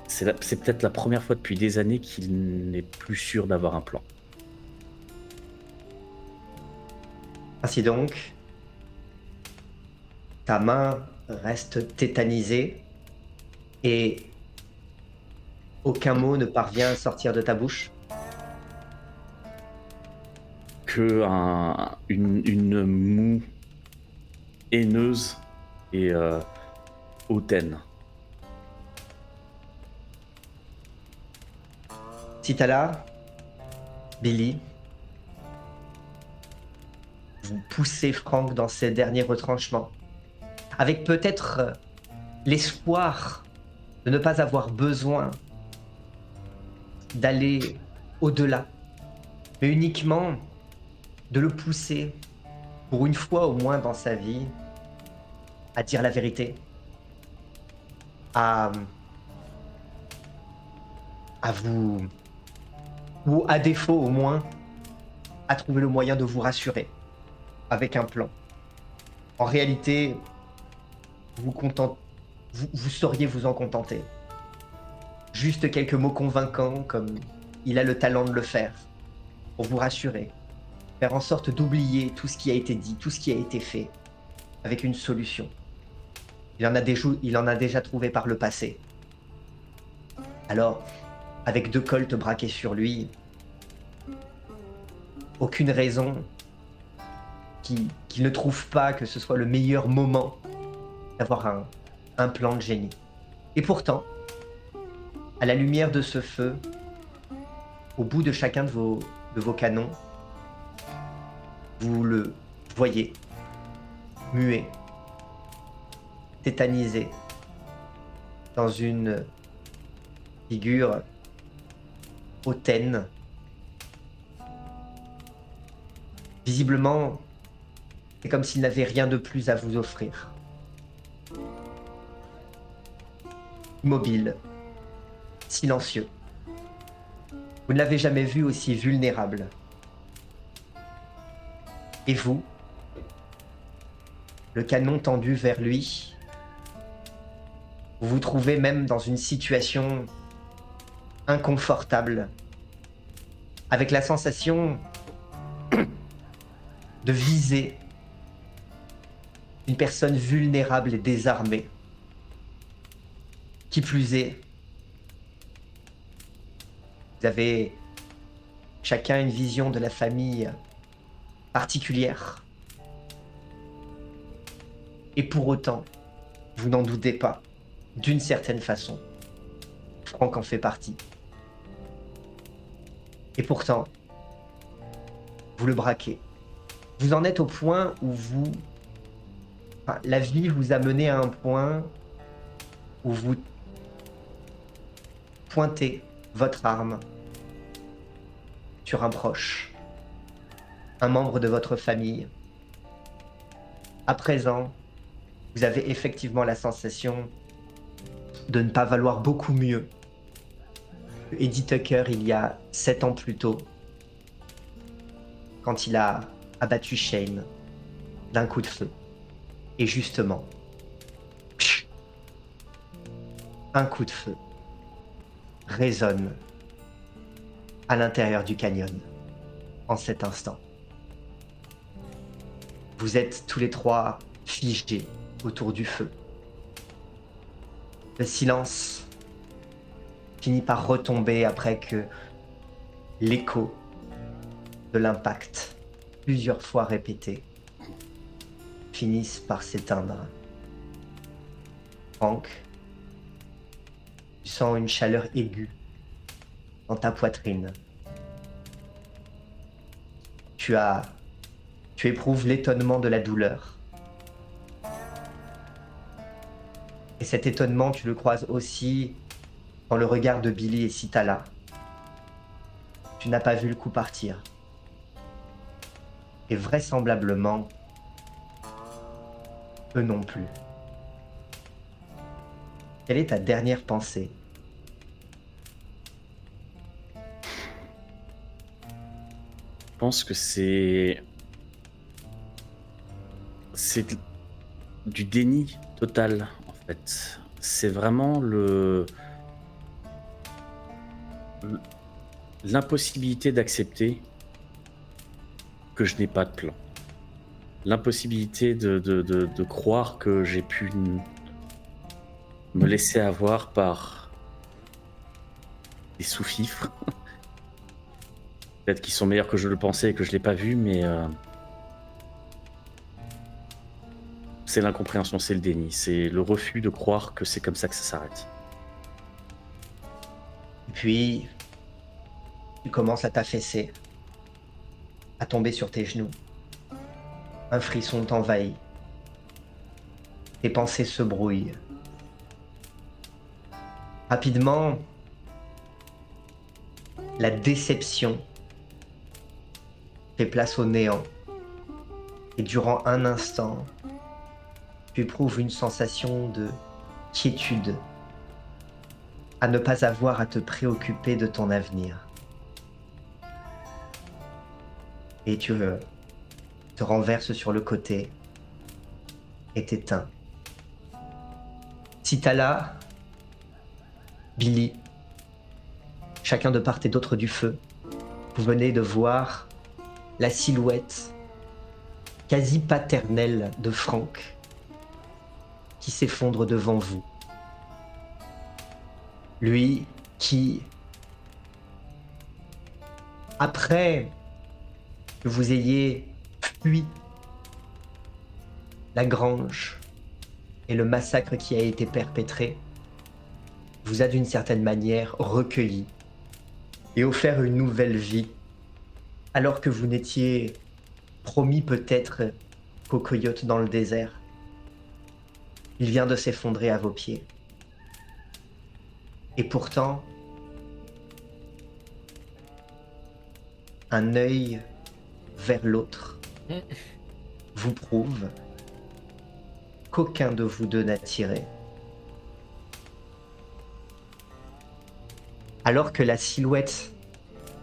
c'est peut-être la première fois depuis des années qu'il n'est plus sûr d'avoir un plan. Ainsi donc, ta main reste tétanisée et aucun mot ne parvient à sortir de ta bouche. Que une moue haineuse et hautaine. Citala, Billy, vous poussez Franck dans ses derniers retranchements, avec peut-être l'espoir de ne pas avoir besoin d'aller au-delà, mais uniquement de le pousser, pour une fois au moins dans sa vie, à dire la vérité, à vous, ou à défaut au moins, à trouver le moyen de vous rassurer avec un plan. En réalité, vous sauriez vous en contenter. Juste quelques mots convaincants, comme il a le talent de le faire, pour vous rassurer, faire en sorte d'oublier tout ce qui a été dit, tout ce qui a été fait, avec une solution. Il en a déjà trouvé par le passé. Alors, avec 2 colts braqués sur lui, aucune raison qu'il ne trouve pas que ce soit le meilleur moment d'avoir un plan de génie. Et pourtant, à la lumière de ce feu, au bout de chacun de vos canons, vous le voyez, muet, tétanisé, dans une figure hautaine. Visiblement, c'est comme s'il n'avait rien de plus à vous offrir. Immobile, silencieux. Vous ne l'avez jamais vu aussi vulnérable. Et vous, le canon tendu vers lui, vous vous trouvez même dans une situation inconfortable, avec la sensation de viser une personne vulnérable et désarmée. Qui plus est, vous avez chacun une vision de la famille particulière. Et pour autant, vous n'en doutez pas, d'une certaine façon, Franck en fait partie. Et pourtant, vous le braquez. Vous en êtes au point où la vie vous a mené à un point où vous pointez votre arme sur un proche, un membre de votre famille. À présent, vous avez effectivement la sensation de ne pas valoir beaucoup mieux que Eddie Tucker il y a 7 ans plus tôt, quand il a abattu Shane d'un coup de feu. Et justement, un coup de feu résonne à l'intérieur du canyon en cet instant. Vous êtes tous les 3 figés autour du feu. Le silence finit par retomber après que l'écho de l'impact, plusieurs fois répété, finisse par s'éteindre. Franck, tu sens une chaleur aiguë dans ta poitrine. Tu éprouves l'étonnement de la douleur. Et cet étonnement, tu le croises aussi dans le regard de Billy et Citala. Tu n'as pas vu le coup partir. Et vraisemblablement, eux non plus. Quelle est ta dernière pensée? Je pense que c'est du déni total, en fait. C'est vraiment l'impossibilité d'accepter que je n'ai pas de plan. L'impossibilité de croire que j'ai pu me laisser avoir par des sous-fifres. Peut-être qu'ils sont meilleurs que je le pensais et que je ne l'ai pas vu, mais c'est l'incompréhension, c'est le déni, c'est le refus de croire que c'est comme ça que ça s'arrête. Et puis, tu commences à t'affaisser, à tomber sur tes genoux. Un frisson t'envahit. Tes pensées se brouillent. Rapidement, la déception fait place au néant. Et durant un instant, tu éprouves une sensation de quiétude, à ne pas avoir à te préoccuper de ton avenir. Et tu te renverses sur le côté et t'éteins. Citala, Billy, chacun de part et d'autre du feu, vous venez de voir la silhouette quasi paternelle de Franck qui s'effondre devant vous. Lui qui, après que vous ayez fui la grange et le massacre qui a été perpétré, vous a d'une certaine manière recueilli et offert une nouvelle vie, alors que vous n'étiez promis peut-être qu'au coyote dans le désert. Il vient de s'effondrer à vos pieds. Et pourtant, un œil vers l'autre vous prouve qu'aucun de vous deux n'a tiré. Alors que la silhouette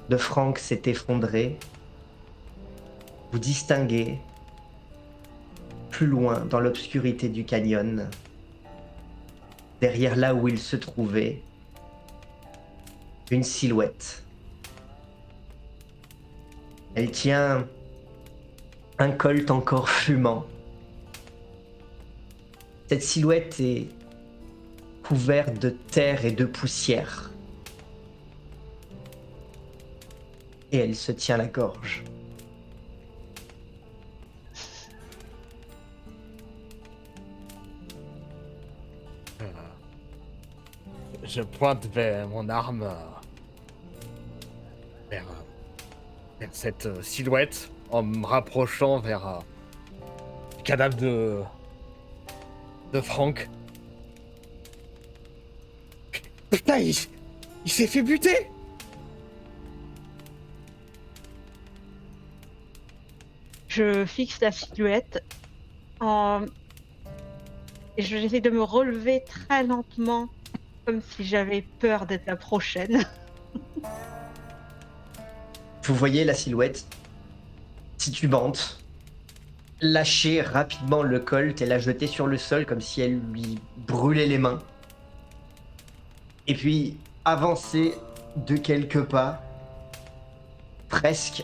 de Franck s'est effondrée, vous distinguez, plus loin dans l'obscurité du canyon, derrière là où il se trouvait, une silhouette. Elle tient un colt encore fumant. Cette silhouette est couverte de terre et de poussière. Et elle se tient la gorge. Je pointe vers mon arme vers cette silhouette en me rapprochant vers le cadavre de Franck. Putain, il s'est fait buter! Je fixe la silhouette et j'essaie de me relever très lentement, comme si j'avais peur d'être la prochaine. Vous voyez la silhouette titubante lâcher rapidement le colt et la jeter sur le sol comme si elle lui brûlait les mains. Et puis avancer de quelques pas, presque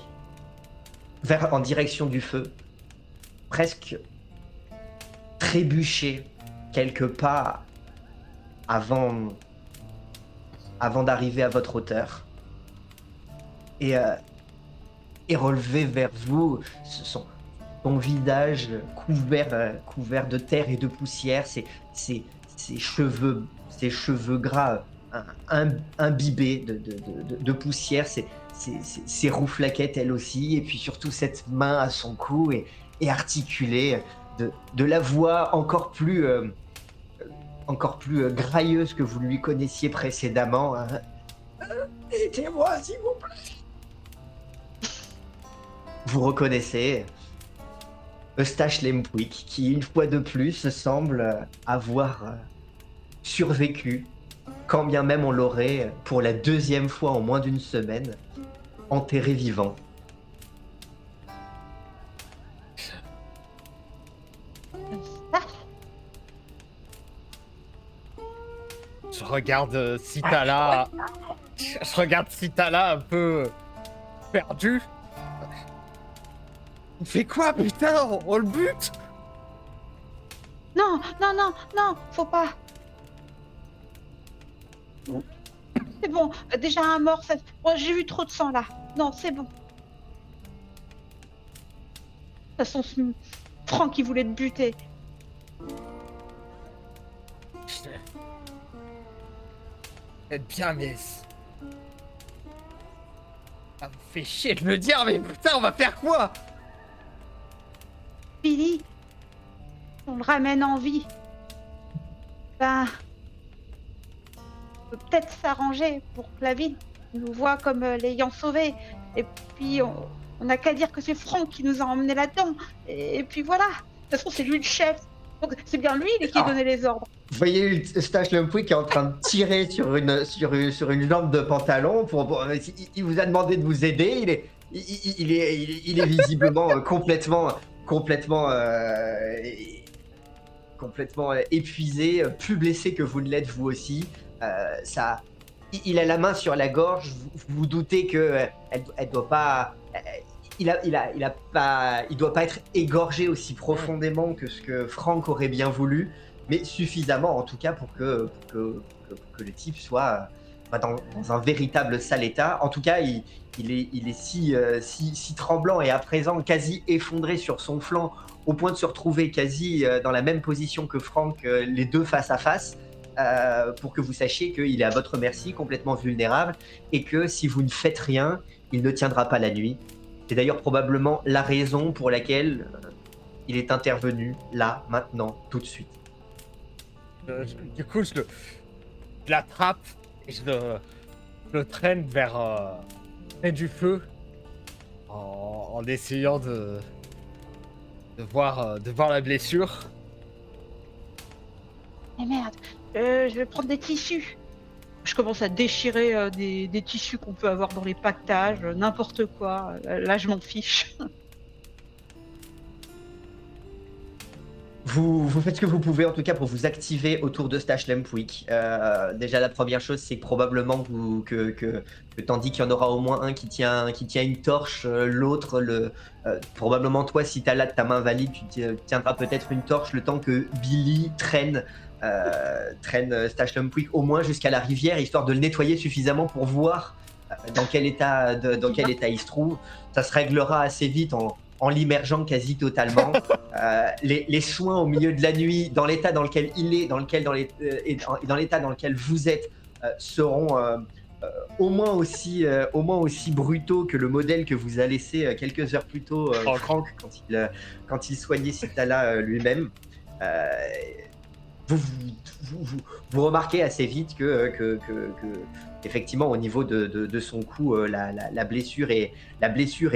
en direction du feu, presque trébucher quelques pas avant d'arriver à votre hauteur. Et relever vers vous son visage couvert de terre et de poussière, ses cheveux gras imbibés de poussière, ses rouflaquettes elles aussi, et puis surtout cette main à son cou et articulée, de la voix encore plus grailleuse que vous lui connaissiez précédemment. Hein. Aidez-moi, s'il vous plaît. Vous reconnaissez Eustache Lempwick, qui une fois de plus semble avoir survécu, quand bien même on l'aurait, pour la deuxième fois en moins d'une semaine, enterré vivant. Je regarde Citala. Je regarde Citala un peu perdu. Il fait quoi, putain? On le bute? Non, faut pas. C'est bon, déjà un mort, oh, j'ai vu trop de sang là. Non, c'est bon. De toute façon, Franck, il voulait te buter. Peut-être bien, mais ça me fait chier de le dire, mais putain, on va faire quoi? Billy, on le ramène en vie. Ben, on peut peut-être s'arranger pour que la ville nous voit comme l'ayant sauvé. Et puis, on n'a qu'à dire que c'est Franck qui nous a emmenés là-dedans. Et puis voilà. De toute façon, c'est lui le chef. Donc, c'est bien lui qui donnait les ordres. Vous voyez Eustache Lempuy qui est en train de tirer sur une jambe de pantalon. Il vous a demandé de vous aider. Il est visiblement complètement épuisé, plus blessé que vous ne l'êtes vous aussi. Il a la main sur la gorge. Vous vous doutez que elle doit pas. Il doit pas être égorgé aussi profondément que ce que Franck aurait bien voulu, mais suffisamment en tout cas pour que le type soit dans un véritable sale état. En tout cas, il est si tremblant et à présent quasi effondré sur son flanc, au point de se retrouver quasi dans la même position que Franck, les deux face à face, pour que vous sachiez qu'il est à votre merci, complètement vulnérable, et que si vous ne faites rien, il ne tiendra pas la nuit. C'est d'ailleurs probablement la raison pour laquelle il est intervenu là, maintenant, tout de suite. Du coup, je l'attrape et je le traîne vers près du feu en essayant de voir la blessure. Mais merde, je vais prendre des tissus. Je commence à déchirer des tissus qu'on peut avoir dans les pactages, n'importe quoi. Là, je m'en fiche. Vous faites ce que vous pouvez en tout cas pour vous activer autour de Stash Lempwick. Déjà la première chose c'est que probablement que tandis qu'il y en aura au moins un qui tient une torche, l'autre probablement toi si t'as là ta main valide tu tiendras peut-être une torche le temps que Billy traîne Stash Lempwick au moins jusqu'à la rivière histoire de le nettoyer suffisamment pour voir dans quel état il se trouve. Ça se réglera assez vite en l'immergeant quasi totalement. Les soins au milieu de la nuit, dans l'état dans lequel il est, dans l'état dans lequel vous êtes, seront au moins aussi brutaux que le modèle que vous a laissé quelques heures plus tôt Franck quand il soignait Citala lui-même. Vous remarquez assez vite que effectivement au niveau de son cou la blessure est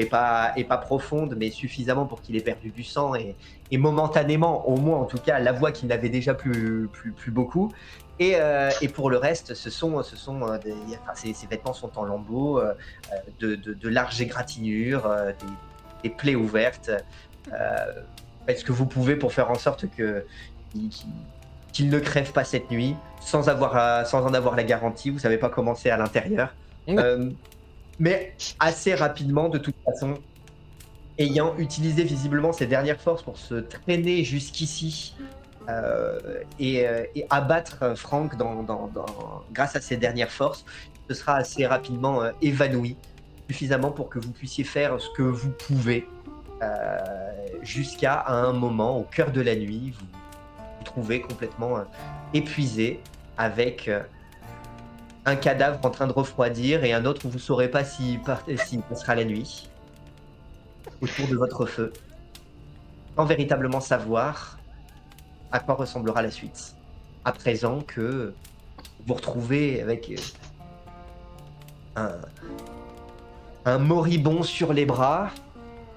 pas profonde mais suffisamment pour qu'il ait perdu du sang et momentanément au moins en tout cas la voix qu'il n'avait déjà plus beaucoup et pour le reste ses vêtements sont en lambeaux, de larges égratignures, des plaies ouvertes. Faites ce que vous pouvez pour faire en sorte qu'il ne crève pas cette nuit sans en avoir la garantie. Vous savez pas comment c'est à l'intérieur. Mais assez rapidement, de toute façon, ayant utilisé visiblement ses dernières forces pour se traîner jusqu'ici et abattre Franck grâce à ses dernières forces, ce sera assez rapidement évanoui, suffisamment pour que vous puissiez faire ce que vous pouvez jusqu'à un moment, au cœur de la nuit, vous trouvez complètement épuisé avec un cadavre en train de refroidir et un autre où vous ne saurez pas s'il passera la nuit autour de votre feu, sans véritablement savoir à quoi ressemblera la suite. À présent que vous retrouvez avec un moribond sur les bras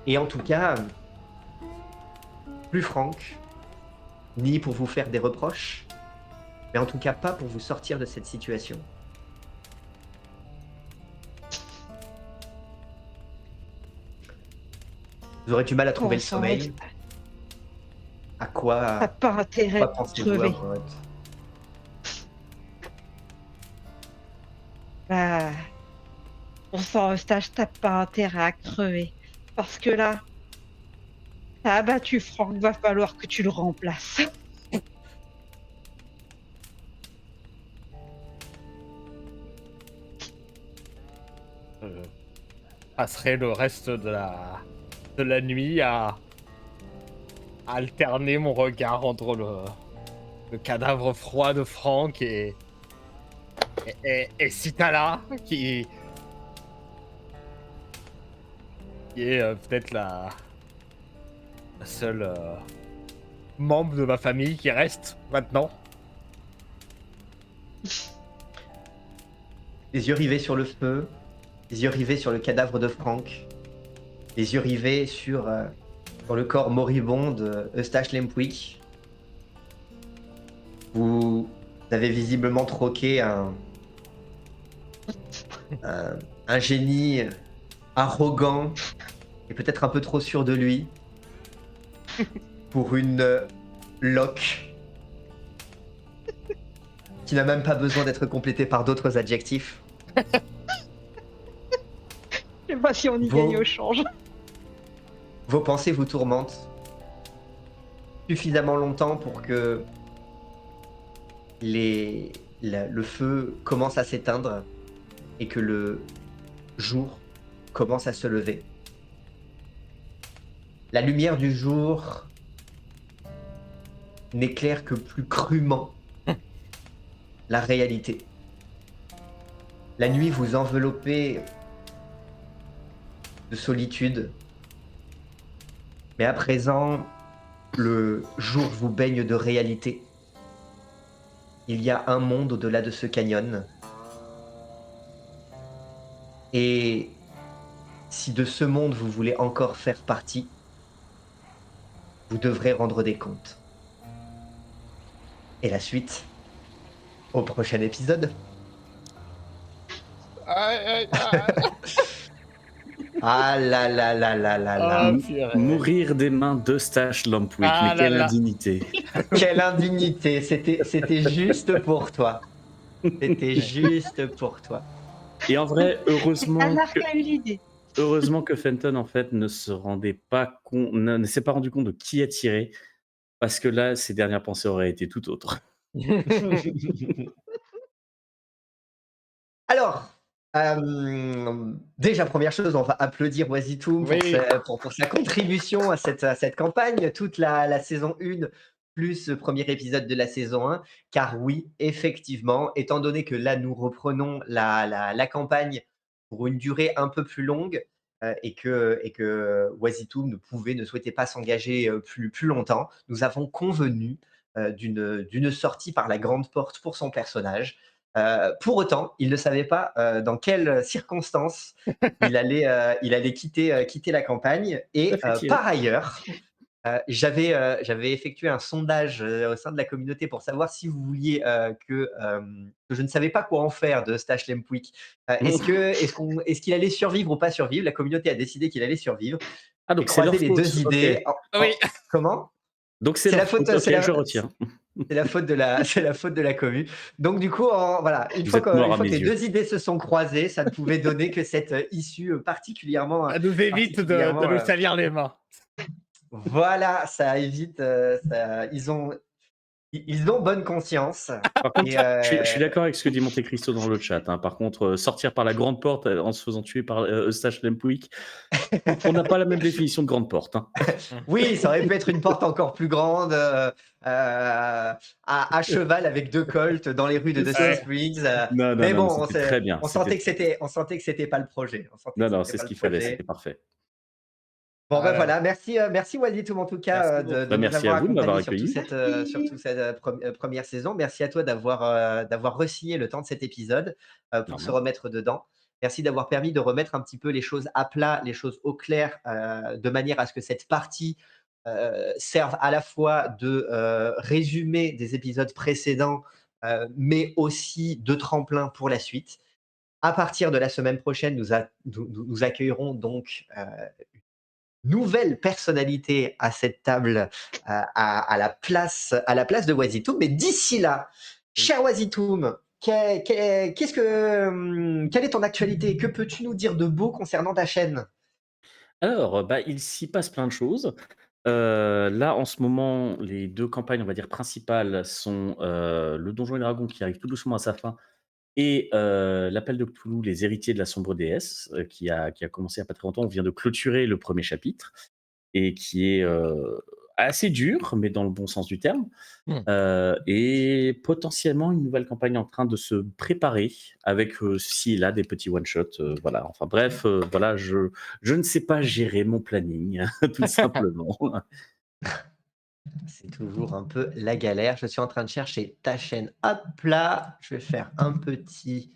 et en tout cas plus Franck, ni pour vous faire des reproches, mais en tout cas pas pour vous sortir de cette situation. Vous aurez du mal à trouver le sommeil. À quoi T'as pas intérêt à crever. Bah, pour ça, Eustache, t'as pas intérêt à crever. Parce que là, t'as abattu Franck, va falloir que tu le remplaces. Passerai le reste de la nuit à alterner mon regard entre le cadavre froid de Franck et Sitala, qui est peut-être la seule membre de ma famille qui reste maintenant. Les yeux rivés sur le feu, les yeux rivés sur le cadavre de Franck, les yeux rivés sur le corps moribond de Eustache Lempwick. Vous avez visiblement troqué un génie arrogant et peut-être un peu trop sûr de lui pour une loque qui n'a même pas besoin d'être complétée par d'autres adjectifs. Je sais pas si on y Bon. gagne au change. Vos pensées vous tourmentent suffisamment longtemps pour que le feu commence à s'éteindre et que le jour commence à se lever. La lumière du jour n'éclaire que plus crûment la réalité. La nuit vous enveloppez de solitude, mais à présent, le jour vous baigne de réalité. Il y a un monde au-delà de ce canyon. Et si de ce monde vous voulez encore faire partie, vous devrez rendre des comptes. Et la suite, au prochain épisode. Ah là là là là là là. Mourir des mains d'Eustache Lempwick, Ah mais quelle là là. indignité. Quelle indignité, c'était juste pour toi. C'était juste pour toi. Et en vrai, Anarch a eu l'idée. heureusement que Fenton en fait ne s'est pas rendu compte de qui a tiré, parce que là, ses dernières pensées auraient été tout autres. Alors, déjà, première chose, on va applaudir Wazitoum Oui. pour sa contribution à cette campagne, toute la saison 1, plus le premier épisode de la saison 1. Car oui, effectivement, étant donné que là, nous reprenons la campagne pour une durée un peu plus longue, et que Wazitoum ne souhaitait pas s'engager plus longtemps, nous avons convenu d'une sortie par la grande porte pour son personnage. Pour autant, il ne savait pas dans quelles circonstances il allait quitter la campagne. Et par ailleurs, j'avais effectué un sondage au sein de la communauté pour savoir si vous vouliez que je ne savais pas quoi en faire de Eustache Lempwick. Est-ce qu'il allait survivre ou pas survivre? La communauté a décidé qu'il allait survivre. Ah, J'ai donc c'est leur croisé les faute. deux Ok. idées. Oui. Comment? Donc c'est C'est leur la faute, faute. Ok, c'est la- je retiens. C'est la faute de la commu. Donc du coup, voilà, une Vous fois êtes mort à que mes les yeux. deux idées se sont croisées, ça ne pouvait donner que cette issue particulièrement. Ça nous évite de particulièrement, nous salir les mains. Voilà, ça évite. Ils ont bonne conscience. Par contre, Et, je suis d'accord avec ce que dit Monte Cristo dans le chat. Par contre, sortir par la grande porte en se faisant tuer par Eustache Lempwick, on n'a pas la même définition de grande porte. oui, ça aurait pu être une porte encore plus grande, à cheval avec 2 colts dans les rues de C'est Dusty ça. Springs. Non, Mais bon, c'était très bien. on sentait que c'était pas le projet. Non, c'est ce qu'il fallait, c'était parfait. Bon, ben voilà, merci Wazitoum en tout cas Merci de nous merci avoir à vous de m'avoir accompagnés sur accueilli. toute cette première saison. Merci à toi d'avoir re-signé le temps de cet épisode pour se remettre dedans. Merci d'avoir permis de remettre un petit peu les choses à plat, les choses au clair, de manière à ce que cette partie serve à la fois de résumé des épisodes précédents, mais aussi de tremplin pour la suite. À partir de la semaine prochaine, nous accueillerons donc nouvelle personnalité à cette table, à la place de Wazitoum. Mais d'ici là, cher Wazitoum, quelle est ton actualité? Que peux-tu nous dire de beau concernant ta chaîne? Alors, il s'y passe plein de choses. Là, en ce moment, les 2 campagnes, on va dire, principales sont, le Donjon et Dragon qui arrive tout doucement à sa fin et l'Appel de Cthulhu, les héritiers de la sombre déesse, qui a commencé il y a pas très longtemps. On vient de clôturer le premier chapitre et qui est, assez dur, mais dans le bon sens du terme. Hmm. Et potentiellement une nouvelle campagne en train de se préparer avec ci et là des petits one-shots. Voilà. Enfin bref, voilà, je ne sais pas gérer mon planning, tout simplement. C'est toujours un peu la galère. Je suis en train de chercher ta chaîne. Hop là, je vais faire un petit.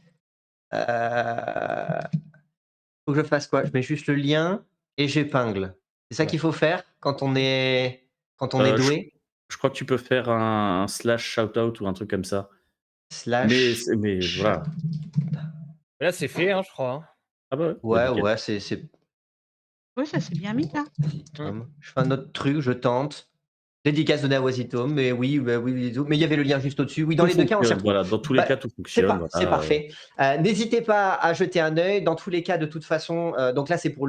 Faut que je fasse quoi? Je mets juste le lien et j'épingle. C'est ça Ouais. qu'il faut faire quand on est Je doué. je crois que tu peux faire un slash shout-out ou un truc comme ça. Mais Slash. voilà. Là, c'est fait, hein, je crois. Hein. Ah bah, ouais, bah Ouais, nickel. ouais, c'est Oui, ça s'est bien mis là. Tom. Je fais un autre truc, je tente. Dédicace donnée à Wasitome, mais oui, bah oui, mais il y avait le lien juste au-dessus. Oui, dans Tout les deux cas, on s'y fonctionne, retrouve. voilà, dans tous les Bah, cas, tout fonctionne. c'est Voilà. parfait. N'hésitez pas à jeter un œil. Dans tous les cas, de toute façon, donc là, c'est pour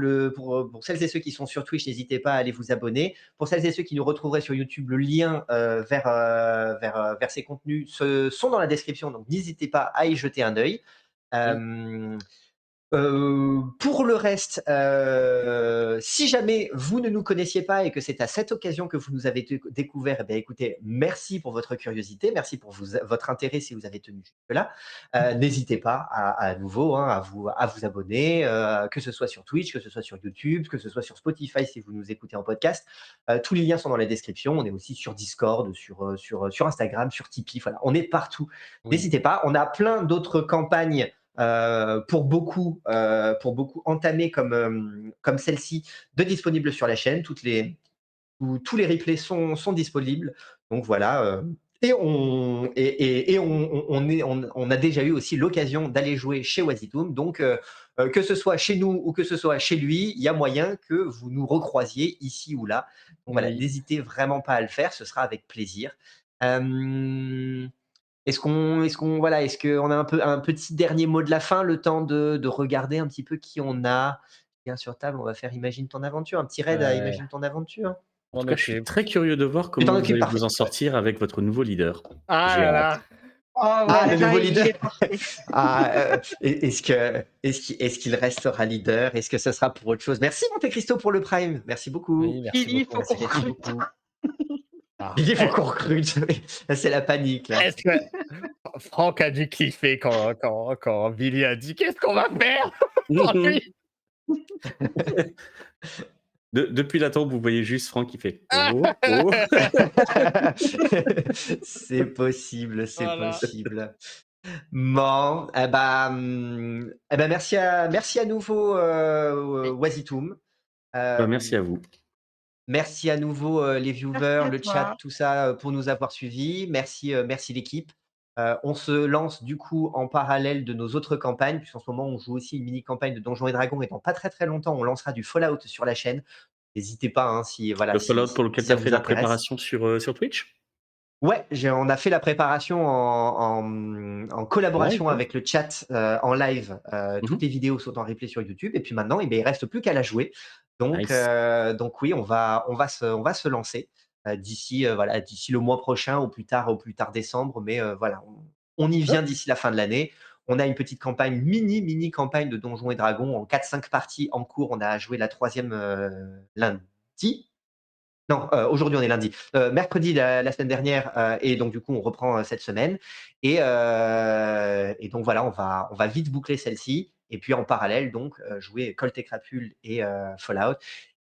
celles et ceux qui sont sur Twitch, n'hésitez pas à aller vous abonner. Pour celles et ceux qui nous retrouveraient sur YouTube, le lien vers ces contenus sont dans la description, donc n'hésitez pas à y jeter un œil. Pour le reste, si jamais vous ne nous connaissiez pas et que c'est à cette occasion que vous nous avez découvert, eh bien, écoutez, merci pour votre curiosité, merci pour votre intérêt si vous avez tenu jusque-là. N'hésitez pas à nouveau à vous abonner, que ce soit sur Twitch, que ce soit sur YouTube, que ce soit sur Spotify si vous nous écoutez en podcast. Tous les liens sont dans la description. On est aussi sur Discord, sur Instagram, sur Tipeee. Voilà, on est partout. Oui. N'hésitez pas. On a plein d'autres campagnes pour beaucoup entamées comme celle-ci, de disponibles sur la chaîne. Tous les replays sont disponibles. Donc voilà. Et on a déjà eu aussi l'occasion d'aller jouer chez Wasitoum. Donc que ce soit chez nous ou que ce soit chez lui, il y a moyen que vous nous recroisiez ici ou là. Donc voilà, Oui. n'hésitez vraiment pas à le faire, ce sera avec plaisir. Est-ce qu'on a un petit dernier mot de la fin, le temps de regarder un petit peu qui on a? Bien sur table, on va faire Imagine ton aventure, un petit raid à Ouais. Imagine ton aventure. En tout On cas, je suis occupe. très curieux de voir Tu t'en comment vous occupes, allez parfait. vous en sortir avec votre nouveau leader. Ah J'ai là hâte. là. Oh, Ah, le déjà, nouveau il leader. est parfait. Est-ce qu'il restera leader? Est-ce que ça sera pour autre chose? Merci Monte Cristo pour le Prime. Merci beaucoup. Oui, merci Il beaucoup. faut qu'on Merci recrute. beaucoup. Ah. Il faut qu'on recrute. C'est la panique là. Est-ce que Franck a dû kiffer quand Billy a dit qu'est-ce qu'on va faire sans lui. Depuis la tombe, vous voyez juste Franck qui fait oh, oh. C'est possible, c'est Voilà. possible. Bon, merci à nouveau Wasitoum. Merci à vous. Merci à nouveau les viewers, à le toi. chat, tout ça pour nous avoir suivis. Merci l'équipe. On se lance du coup en parallèle de nos autres campagnes, puisqu'en ce moment on joue aussi une mini campagne de Donjons et Dragons et dans pas très très longtemps on lancera du Fallout sur la chaîne. N'hésitez pas si Le Fallout pour lequel si tu ça as fait vous la intéresse. préparation sur Twitch? Ouais, on a fait la préparation en collaboration Live, ouais. avec le chat en live. Toutes les vidéos sont en replay sur YouTube et puis maintenant, il reste plus qu'à la jouer. Donc, Nice. donc oui, on va se lancer d'ici le mois prochain au plus tard décembre. Mais voilà, on y vient d'ici la fin de l'année. On a une petite campagne, mini campagne de Donjons et Dragons en 4-5 parties en cours. On a joué la 3e lundi. Non, aujourd'hui on est lundi. Mercredi la semaine dernière, et donc du coup on reprend cette semaine. Et donc voilà, on va vite boucler celle-ci. Et puis en parallèle, donc jouer Colt et Crapule et Fallout.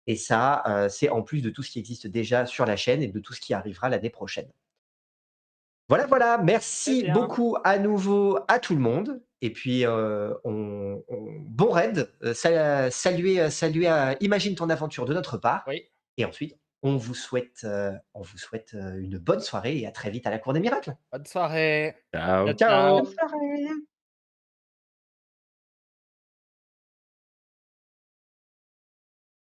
Et ça, c'est en plus de tout ce qui existe déjà sur la chaîne et de tout ce qui arrivera l'année prochaine. Voilà. Très Merci bien. beaucoup à nouveau à tout le monde. Et puis bon raid. Saluez à Imagine ton aventure de notre part. Oui. Et ensuite, on vous souhaite une bonne soirée et à très vite à la Cour des Miracles. Bonne soirée. Ciao. Ciao. Bonne soirée.